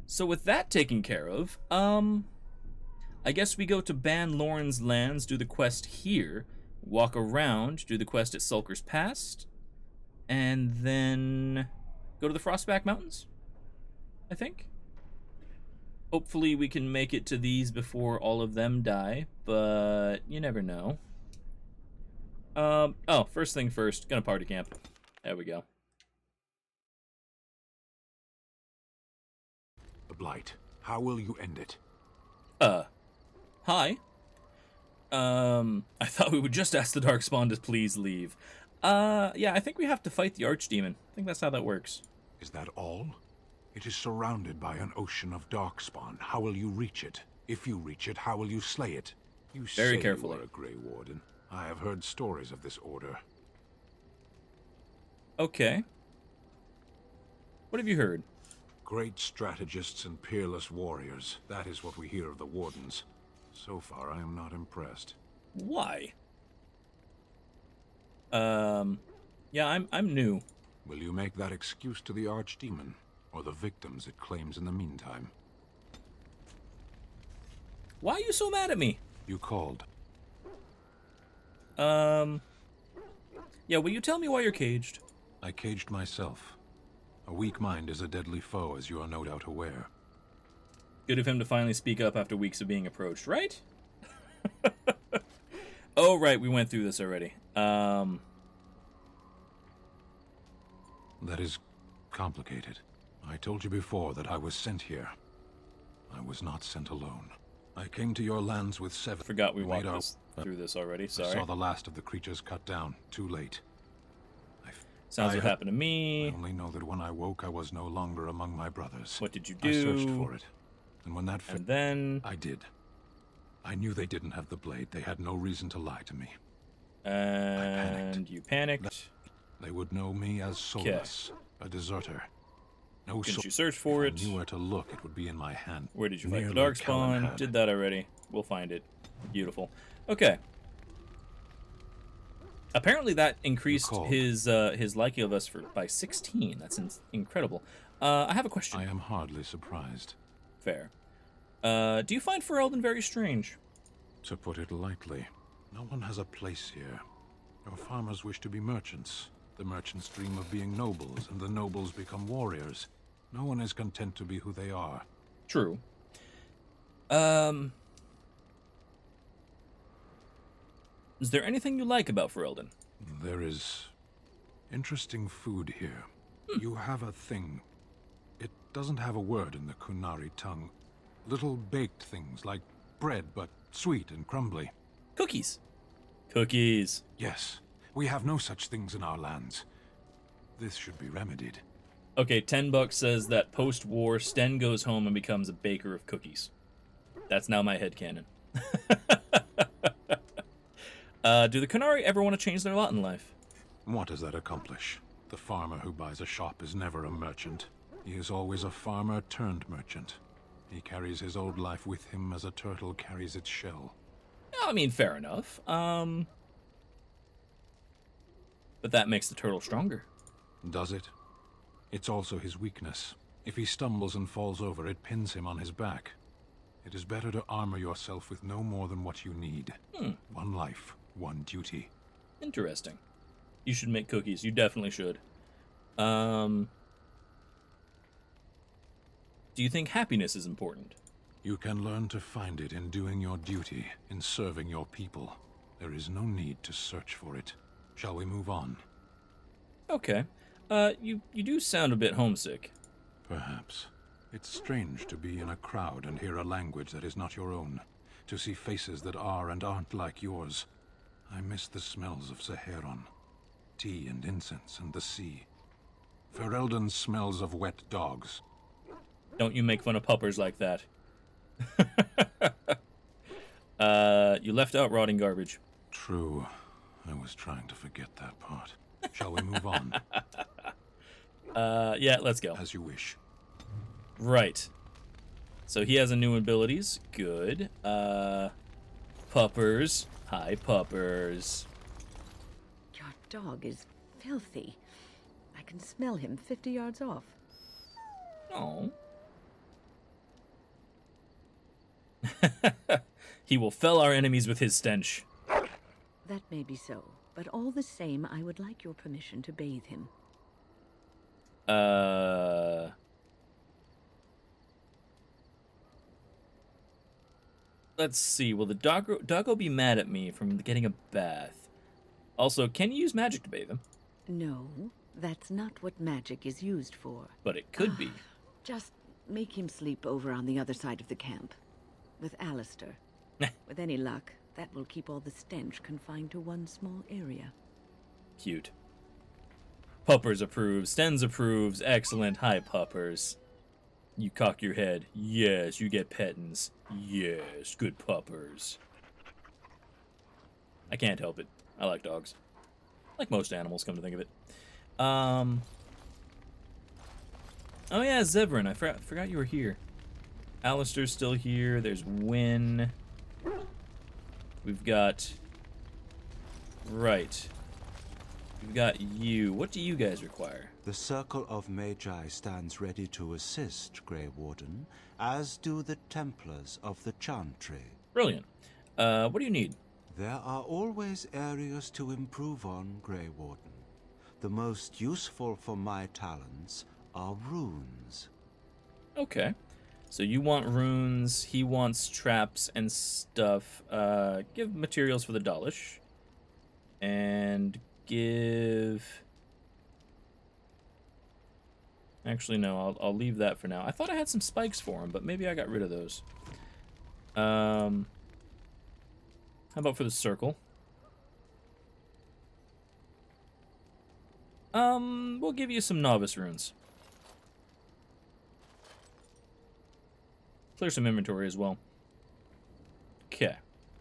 So with that taken care of, I guess we go to Ban Loren's lands, do the quest here, walk around, do the quest at Sulker's Past, and then go to the Frostback Mountains, I think. Hopefully we can make it to these before all of them die, but you never know. Oh, first thing first, gonna party camp. There we go. The Blight. How will you end it? Hi. I thought we would just ask the Darkspawn to please leave. Yeah, I think we have to fight the Archdemon. I think that's how that works. Is that all? It is surrounded by an ocean of Darkspawn. How will you reach it? If you reach it, how will you slay it? You Very say carefully. you are a Grey Warden. I have heard stories of this order. Okay. What have you heard? Great strategists and peerless warriors. That is what we hear of the Wardens. So far, I am not impressed. Why? Yeah, I'm new. Will you make that excuse to the Archdemon, or the victims it claims in the meantime? Why are you so mad at me? You called. Yeah, will you tell me why you're caged? I caged myself. A weak mind is a deadly foe, as you are no doubt aware. Good of him to finally speak up after weeks of being approached, right? Oh, right, we went through this already. That is complicated. I told you before that I was sent here. I was not sent alone. I came to your lands with 7... Forgot we walked through this already, sorry. I saw the last of the creatures cut down. Too late. Sounds what happened to me. I only know that when I woke, I was no longer among my brothers. What did you do? I searched for it. And when that And then... I did. I knew they didn't have the blade. They had no reason to lie to me. And you panicked. They would know me as soulless, a deserter. No. Didn't you search for it? If I knew where to look, it would be in my hand. Where did you find the Near Darkspawn? Callahan. Did that already. We'll find it. Beautiful. Okay. Apparently that increased his liking of us by 16. That's incredible. I have a question. I am hardly surprised. Fair. Do you find Ferelden very strange? To put it lightly, no one has a place here. Your farmers wish to be merchants. The merchants dream of being nobles, and the nobles become warriors. No one is content to be who they are. True. Is there anything you like about Ferelden? There is interesting food here. You have a thing. It doesn't have a word in the Kunari tongue. Little baked things like bread, but sweet and crumbly. Cookies. Cookies. Yes. We have no such things in our lands. This should be remedied. Okay, $10 says that post-war, Sten goes home and becomes a baker of cookies. That's now my headcanon. Do the Kunari ever want to change their lot in life? What does that accomplish? The farmer who buys a shop is never a merchant. He is always a farmer turned merchant. He carries his old life with him as a turtle carries its shell. I mean, fair enough. But that makes the turtle stronger. Does it? It's also his weakness. If he stumbles and falls over, it pins him on his back. It is better to armor yourself with no more than what you need. One life, one duty. Interesting. You should make cookies. You definitely should. Do you think happiness is important? You can learn to find it in doing your duty, in serving your people. There is no need to search for it. Shall we move on? Okay. You do sound a bit homesick. Perhaps. It's strange to be in a crowd and hear a language that is not your own. To see faces that are and aren't like yours. I miss the smells of Saharan. Tea and incense and the sea. Ferelden smells of wet dogs. Don't you make fun of puppers like that. You left out rotting garbage. True. I was trying to forget that part. Shall we move on? Yeah, let's go. As you wish. Right. So he has a new abilities. Good. Puppers. Hi, puppers. Your dog is filthy. I can smell him 50 yards off. Oh. He will fell our enemies with his stench. That may be so, but all the same, I would like your permission to bathe him. Let's see. Will the doggo be mad at me from getting a bath? Also, can you use magic to bathe him? No, that's not what magic is used for. But it could be. Just make him sleep over on the other side of the camp. With Alistair. With any luck, that will keep all the stench confined to one small area. Cute. Puppers approves. Stens approves. Excellent. Hi, puppers. You cock your head. Yes, you get pettins. Yes, good puppers. I can't help it. I like dogs. Like most animals, come to think of it. Oh yeah, Zevran. I forgot you were here. Alistair's still here. There's Wynn. We've got... Right. We've got you. What do you guys require? The Circle of Magi stands ready to assist, Grey Warden, as do the Templars of the Chantry. Brilliant. What do you need? There are always areas to improve on, Grey Warden. The most useful for my talents are runes. Okay. So you want runes, he wants traps and stuff. Give materials for the Dalish. And give... Actually, no, I'll leave that for now. I thought I had some spikes for him, but maybe I got rid of those. How about for the circle? We'll give you some novice runes. Clear some inventory as well. Okay.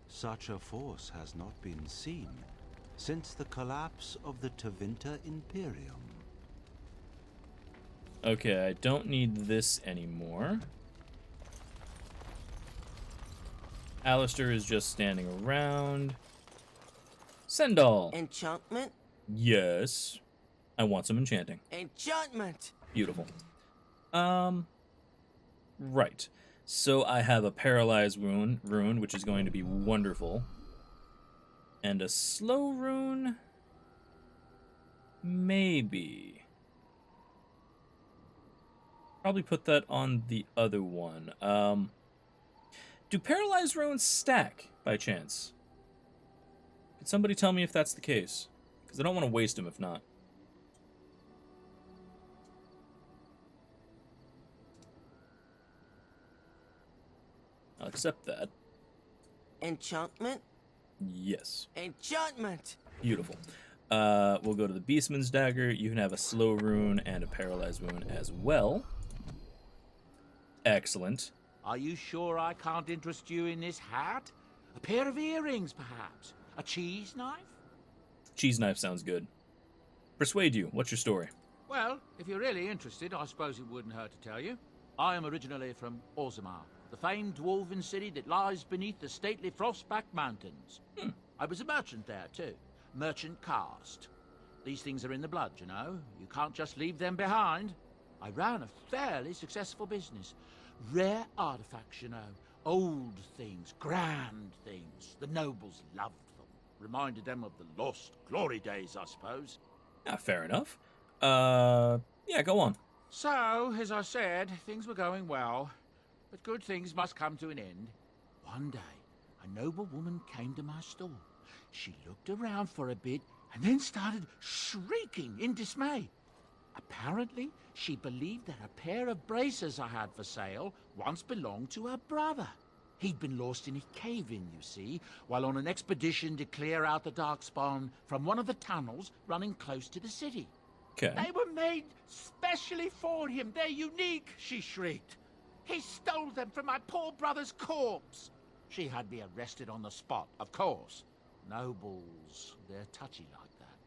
Such a force has not been seen since the collapse of the Tevinter Imperium. Okay, I don't need this anymore. Alistair is just standing around. Sendal. Enchantment? Yes. I want some enchanting. Enchantment! Beautiful. Right. So I have a paralyzed rune, which is going to be wonderful. And a slow rune? Maybe. Probably put that on the other one. Do paralyzed runes stack, by chance? Could somebody tell me if that's the case? Because I don't want to waste them if not. I'll accept that. Enchantment? Yes. Enchantment! Beautiful. We'll go to the Beastman's Dagger. You can have a slow rune and a paralyzed rune as well. Excellent. Are you sure I can't interest you in this hat? A pair of earrings, perhaps? A cheese knife? Cheese knife sounds good. Persuade you. What's your story? Well, if you're really interested, I suppose it wouldn't hurt to tell you. I am originally from Orzammar, the famed dwarven city that lies beneath the stately Frostback Mountains. I was a merchant there, too. Merchant caste. These things are in the blood, you know. You can't just leave them behind. I ran a fairly successful business. Rare artifacts, you know. Old things, grand things. The nobles loved them. Reminded them of the lost glory days, I suppose. Ah, fair enough. Yeah, go on. So, as I said, things were going well. But good things must come to an end. One day, a noble woman came to my store. She looked around for a bit and then started shrieking in dismay. Apparently, she believed that a pair of bracers I had for sale once belonged to her brother. He'd been lost in a cave-in, you see, while on an expedition to clear out the Darkspawn from one of the tunnels running close to the city. Okay. They were made specially for him. They're unique, she shrieked. He stole them from my poor brother's corpse. She had me arrested on the spot, of course. Nobles, they're touchy like that.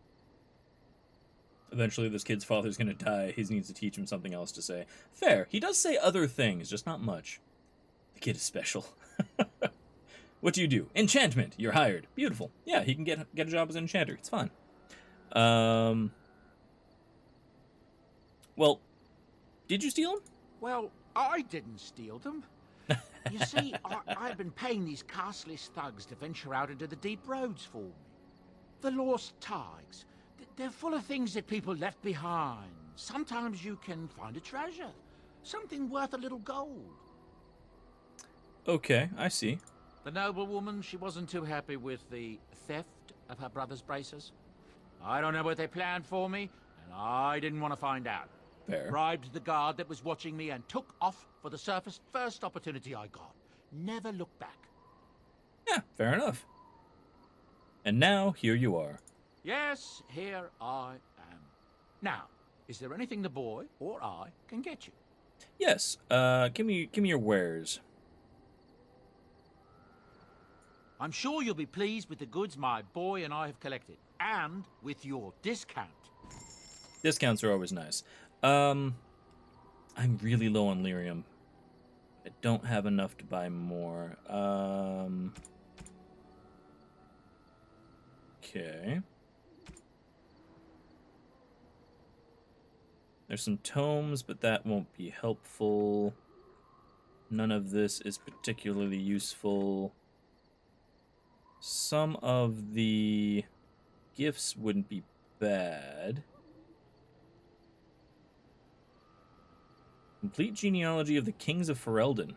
Eventually, this kid's father's gonna die. He needs to teach him something else to say. Fair. He does say other things, just not much. The kid is special. What do you do? Enchantment. You're hired. Beautiful. Yeah, he can get a job as an enchanter. It's fine. Well, did you steal them? Well, I didn't steal them. You see, I've been paying these castless thugs to venture out into the deep roads for me. The lost tides. They're full of things that people left behind. Sometimes you can find a treasure. Something worth a little gold. Okay, I see. The noblewoman, she wasn't too happy with the theft of her brother's bracers. I don't know what they planned for me, and I didn't want to find out. Fair. Bribed the guard that was watching me and took off for the surface first opportunity I got. Never looked back. Yeah, fair enough. And now, here you are. Yes, here I am. Now, is there anything the boy or I can get you? Yes, give me your wares. I'm sure you'll be pleased with the goods my boy and I have collected, and with your discount. Discounts are always nice. I'm really low on lyrium. I don't have enough to buy more. Okay. There's some tomes, but that won't be helpful. None of this is particularly useful. Some of the gifts wouldn't be bad. Complete genealogy of the kings of Ferelden.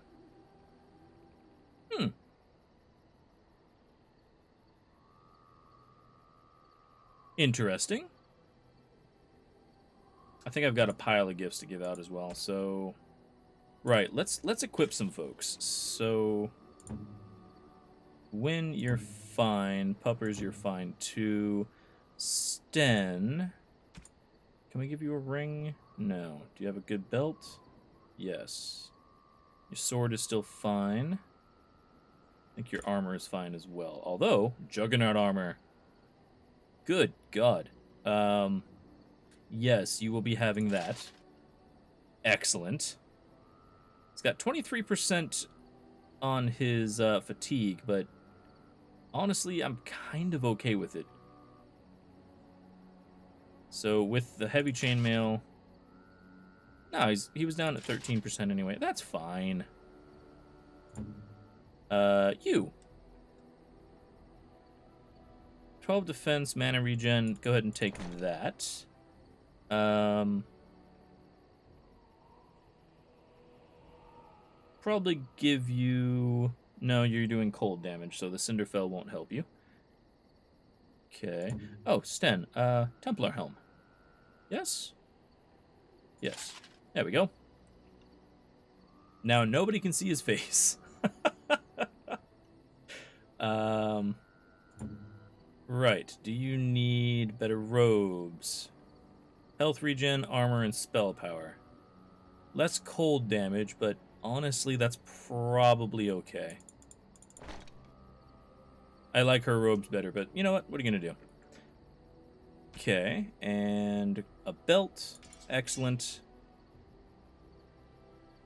Interesting. I think I've got a pile of gifts to give out as well, so... Right, let's equip some folks. So... Wynn, you're fine. Puppers, you're fine too. Sten... Can we give you a ring? No. Do you have a good belt? Yes. Your sword is still fine. I think your armor is fine as well. Although, Juggernaut armor. Good God. Yes, you will be having that. Excellent. He's got 23% on his fatigue, but honestly, I'm kind of okay with it. So with the heavy chainmail... No, he was down at 13% anyway. That's fine. You. 12 defense, mana regen. Go ahead and take that. Probably give you... No, you're doing cold damage, so the Cinderfell won't help you. Okay. Oh, Sten. Templar Helm. Yes? Yes. There we go. Now nobody can see his face. Right. Do you need better robes? Health regen, armor, and spell power. Less cold damage, but honestly, that's probably okay. I like her robes better, but you know what? What are you going to do? Okay, and a belt. Excellent.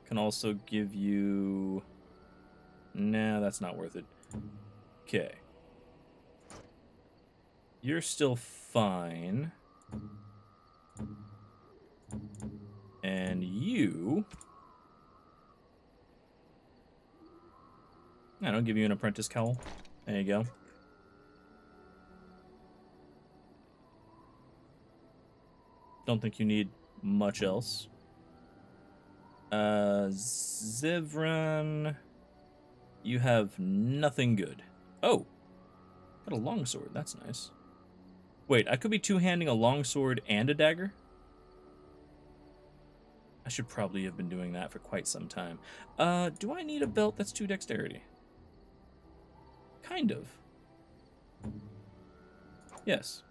Can also give you Nah, that's not worth it. Okay. You're still fine. And you... I don't give you an apprentice cowl. There you go. Don't think you need much else. Zivran, you have nothing good. Oh, got a longsword. That's nice. Wait, I could be two-handing a longsword and a dagger? I should probably have been doing that for quite some time. Do I need a belt that's 2 dexterity? Kind of. Yes.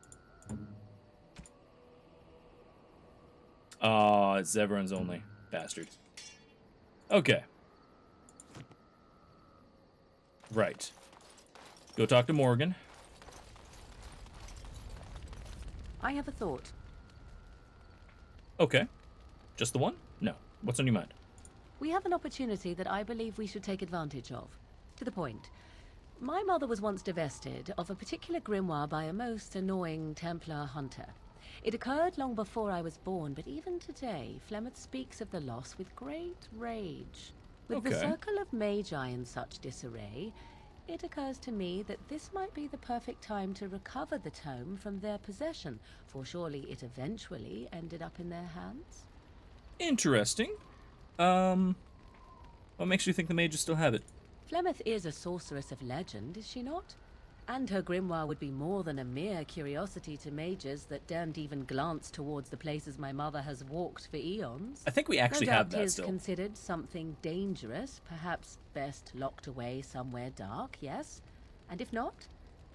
It's Zevran's only. Bastard. Okay. Right. Go talk to Morgan. I have a thought. Okay. Just the one? No. What's on your mind? We have an opportunity that I believe we should take advantage of. To the point. My mother was once divested of a particular grimoire by a most annoying Templar hunter. It occurred long before I was born, but even today, Flemeth speaks of the loss with great rage. With the circle of magi in such disarray, it occurs to me that this might be the perfect time to recover the tome from their possession, for surely it eventually ended up in their hands. Interesting. What makes you think the mages still have it? Flemeth is a sorceress of legend, is she not? And her grimoire would be more than a mere curiosity to mages that daren't even glance towards the places my mother has walked for eons. I think we actually have that still. No doubt 'tis considered something dangerous, perhaps best locked away somewhere dark, yes? And if not,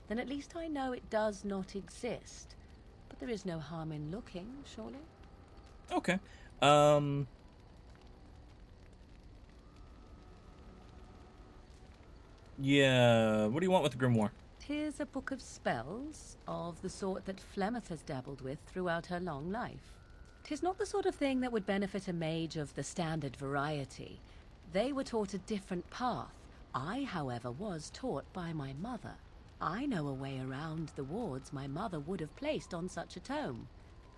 then at least I know it does not exist. But there is no harm in looking, surely? Okay. Yeah, what do you want with the grimoire? 'Tis a book of spells, of the sort that Flemeth has dabbled with throughout her long life. 'Tis not the sort of thing that would benefit a mage of the standard variety. They were taught a different path. I, however, was taught by my mother. I know a way around the wards my mother would have placed on such a tome.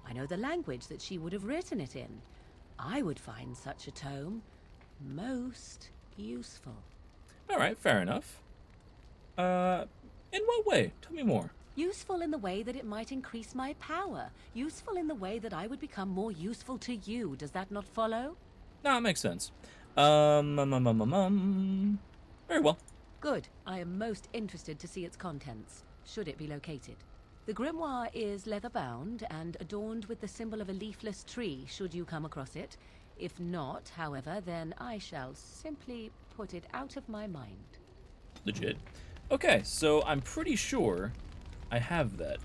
I know the language that she would have written it in. I would find such a tome most useful. All right, fair enough. In what way? Tell me more. Useful in the way that it might increase my power. Useful in the way that I would become more useful to you. Does that not follow? No, it makes sense. Very well. Good. I am most interested to see its contents, should it be located. The grimoire is leather-bound and adorned with the symbol of a leafless tree, should you come across it. If not, however, then I shall simply put it out of my mind. Legit. Okay, so I'm pretty sure I have that.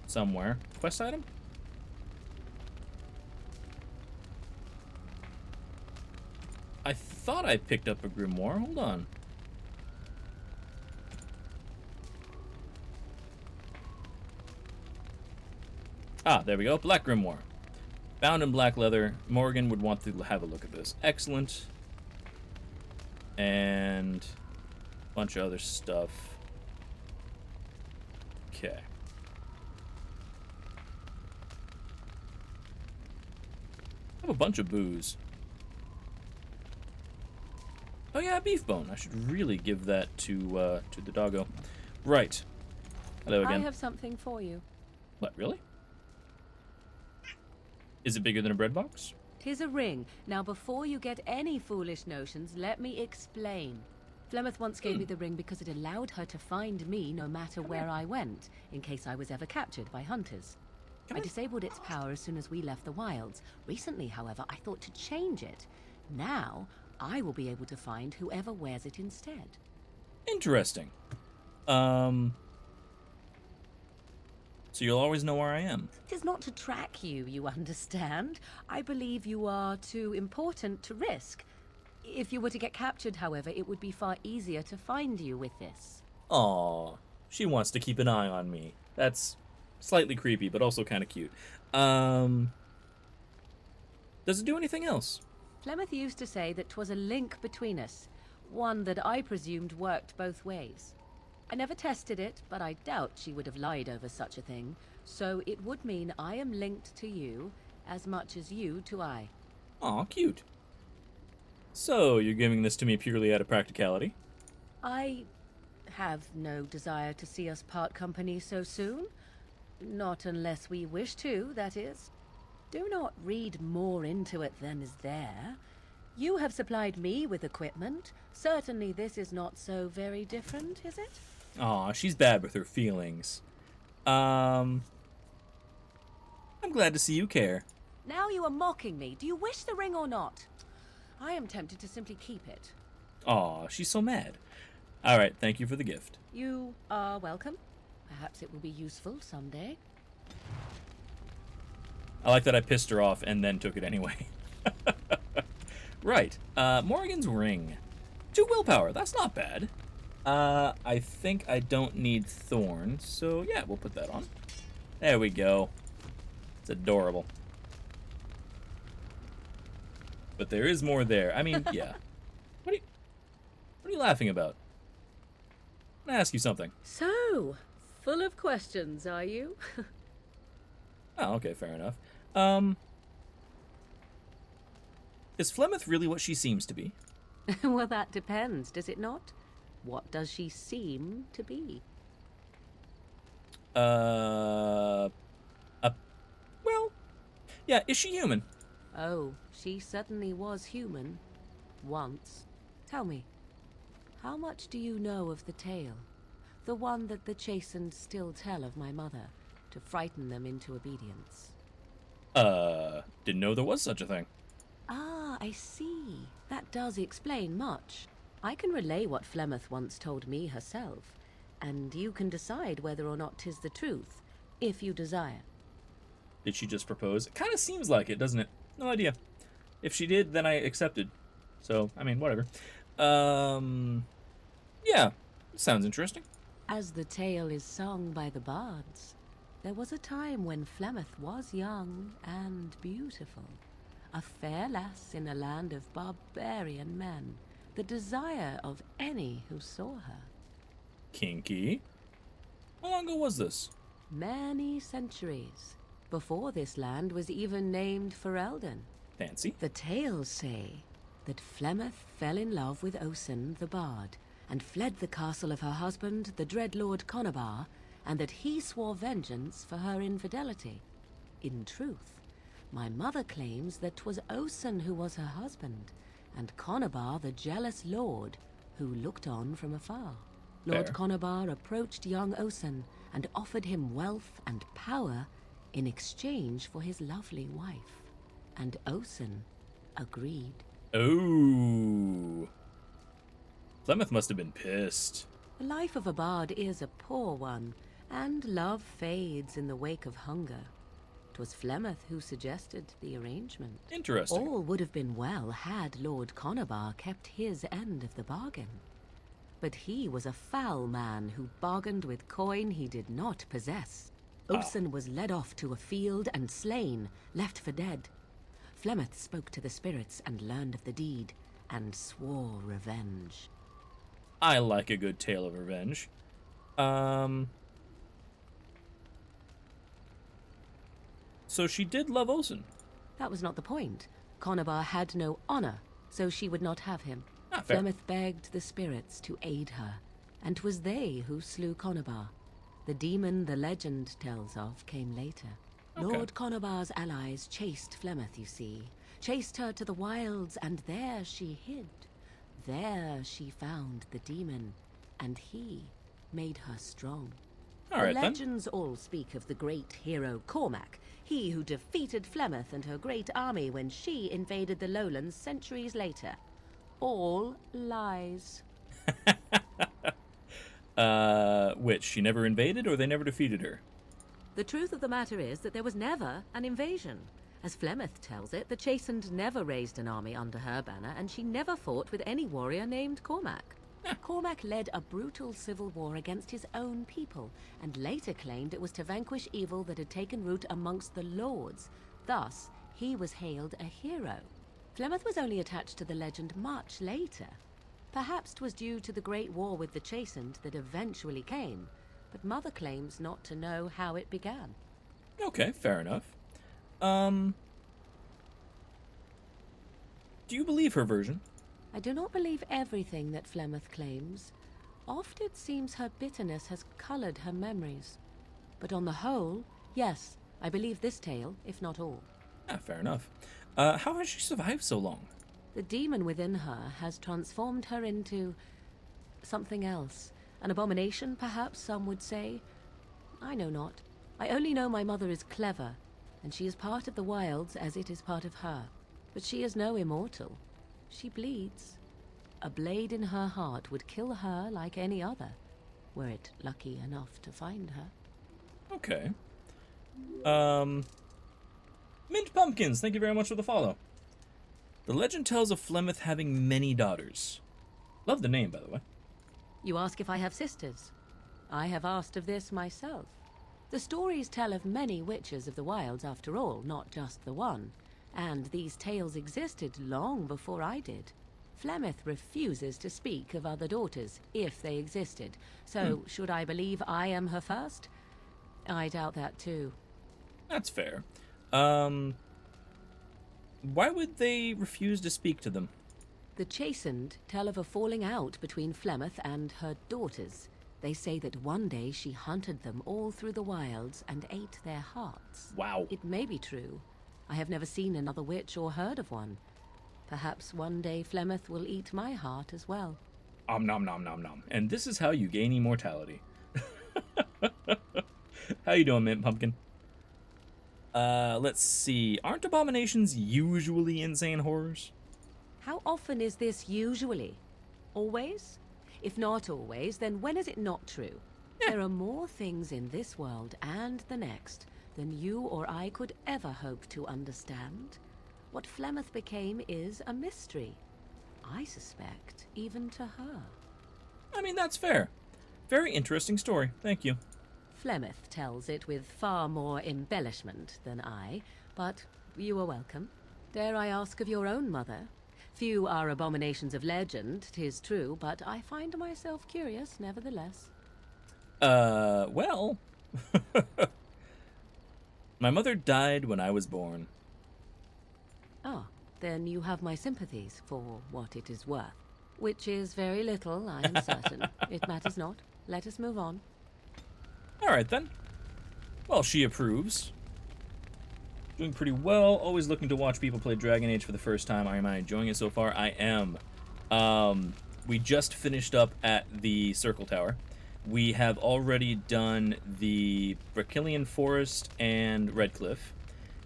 Somewhere. Quest item? I thought I picked up a grimoire. Hold on. Ah, there we go. Black grimoire. Bound in black leather. Morgan would want to have a look at this. Excellent. And a bunch of other stuff. Okay. I have a bunch of booze. Oh yeah, beef bone. I should really give that to the doggo. Right. Hello again. I have something for you. What, really? Is it bigger than a bread box? 'Tis a ring. Now, before you get any foolish notions, let me explain. Flemeth once gave me the ring because it allowed her to find me no matter where I went, in case I was ever captured by hunters. I disabled its power as soon as we left the wilds. Recently, however, I thought to change it. Now, I will be able to find whoever wears it instead. Interesting. So you'll always know where I am. 'Tis not to track you, you understand. I believe you are too important to risk. If you were to get captured, however, it would be far easier to find you with this. Aw, she wants to keep an eye on me. That's slightly creepy, but also kind of cute. Does it do anything else? Flemeth used to say that 'twas a link between us, one that I presumed worked both ways. I never tested it, but I doubt she would have lied over such a thing, so it would mean I am linked to you as much as you to I. Aw, cute. So, you're giving this to me purely out of practicality? I have no desire to see us part company so soon. Not unless we wish to, that is. Do not read more into it than is there. You have supplied me with equipment. Certainly this is not so very different, is it? Aw, she's bad with her feelings. I'm glad to see you care. Now you are mocking me. Do you wish the ring or not? I am tempted to simply keep it. Aw, she's so mad. Alright, thank you for the gift. You are welcome. Perhaps it will be useful someday. I like that I pissed her off and then took it anyway. Right, Morrigan's ring. 2 willpower, that's not bad. I think I don't need thorns, so yeah, we'll put that on. There we go. It's adorable. But there is more there. I mean, yeah. What are you laughing about? I'm gonna ask you something. So, full of questions, are you? Oh, okay, fair enough. Is Flemeth really what she seems to be? Well, that depends, does it not? What does she seem to be? Well, yeah, is she human? Oh, she certainly was human. Once. Tell me, how much do you know of the tale? The one that the chastened still tell of my mother, to frighten them into obedience. Didn't know there was such a thing. Ah, I see. That does explain much. I can relay what Flemeth once told me herself, and you can decide whether or not 'tis the truth, if you desire. Did she just propose? It kind of seems like it, doesn't it? No idea. If she did, then I accepted. So, I mean, whatever. Yeah, sounds interesting. As the tale is sung by the bards, there was a time when Flemeth was young and beautiful. A fair lass in a land of barbarian men, the desire of any who saw her. Kinky. How long ago was this? Many centuries, before this land was even named Ferelden. Fancy. The tales say that Flemeth fell in love with Osen the bard, and fled the castle of her husband, the dread Lord Conabar, and that he swore vengeance for her infidelity. In truth, my mother claims that 'twas Osen who was her husband, and Conabar the jealous lord who looked on from afar. Lord Fair. Conabar approached young Osen and offered him wealth and power in exchange for his lovely wife, and Osen agreed. Oh. Flemeth must have been pissed. The life of a bard is a poor one, and love fades in the wake of hunger. 'Twas Flemeth who suggested the arrangement. Interesting. All would have been well had Lord Conabar kept his end of the bargain. But he was a foul man who bargained with coin he did not possess. Osen was led off to a field and slain, left for dead. Flemeth spoke to the spirits and learned of the deed, and swore revenge. I like a good tale of revenge. So she did love Osen. That was not the point. Conabar had no honor, so she would not have him. Fair. Flemeth begged the spirits to aid her, and 'twas they who slew Conabar. The demon the legend tells of came later. Okay. Lord Conabar's allies chased Flemeth, you see. Chased her to the wilds, and there she hid. There she found the demon, and he made her strong. All right, The then. legends all speak of the great hero Cormac, he who defeated Flemeth and her great army when she invaded the lowlands centuries later. All lies. Which, she never invaded or they never defeated her? The truth of the matter is that there was never an invasion. As Flemeth tells it, the Chastened never raised an army under her banner, and she never fought with any warrior named Cormac. Cormac led a brutal civil war against his own people, and later claimed it was to vanquish evil that had taken root amongst the lords. Thus, he was hailed a hero. Flemeth was only attached to the legend much later. Perhaps 'twas due to the great war with the Chastened that eventually came, but Mother claims not to know how it began. Okay, fair enough. Do you believe her version? I do not believe everything that Flemeth claims. Oft it seems her bitterness has colored her memories. But on the whole, yes, I believe this tale, if not all. Ah, fair enough. How has she survived so long? The demon within her has transformed her into something else. An abomination, perhaps some would say. I know not. I only know my mother is clever, and she is part of the wilds as it is part of her. But she is no immortal. She bleeds. A blade in her heart would kill her like any other, were it lucky enough to find her. Okay. Mint Pumpkins, thank you very much for the follow. The legend tells of Flemeth having many daughters. Love the name, by the way. You ask if I have sisters. I have asked of this myself. The stories tell of many witches of the wilds, after all, not just the one. And these tales existed long before I did. Flemeth refuses to speak of other daughters, if they existed. So, should I believe I am her first? I doubt that too. That's fair. Why would they refuse to speak to them? The Chastened tell of a falling out between Flemeth and her daughters. They say that one day she hunted them all through the wilds and ate their hearts. Wow. It may be true. I have never seen another witch or heard of one. Perhaps one day Flemeth will eat my heart as well. Nom nom nom nom. And this is how you gain immortality. How you doing, Mint Pumpkin? Let's see. Aren't abominations usually insane horrors? How often is this usually? Always? If not always, then when is it not true? There are more things in this world and the next than you or I could ever hope to understand. What Flemeth became is a mystery. I suspect, even to her. I mean, that's fair. Very interesting story. Thank you. Flemeth tells it with far more embellishment than I, but you are welcome. Dare I ask of your own mother? Few are abominations of legend, 'tis true, but I find myself curious nevertheless. Well... My mother died when I was born. Ah, then you have my sympathies for what it is worth. Which is very little, I am certain. It matters not. Let us move on. Alright then. Well, she approves. Doing pretty well. Always looking to watch people play Dragon Age for the first time. Am I enjoying it so far? I am. We just finished up at the Circle Tower. We have already done the Brachylian Forest and Redcliffe.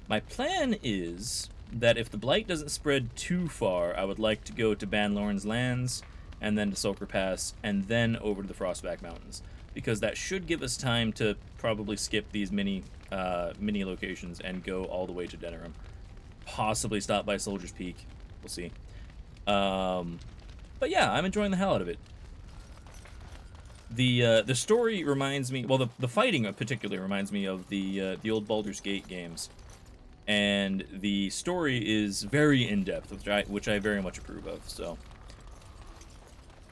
My plan is that if the Blight doesn't spread too far, I would like to go to Banlorn's Lands, and then to Sulker Pass, and then over to the Frostback Mountains. Because that should give us time to probably skip these mini locations and go all the way to Denerim. Possibly stop by Soldier's Peak. We'll see. But yeah, I'm enjoying the hell out of it. The story reminds me, well, the fighting particularly reminds me of the old Baldur's Gate games. And the story is very in-depth, which I very much approve of, so...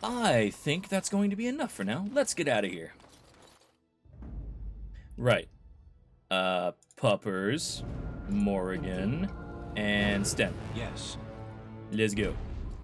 I think that's going to be enough for now. Let's get out of here. Right. Puppers, Morrigan, and Sten. Yes. Let's go.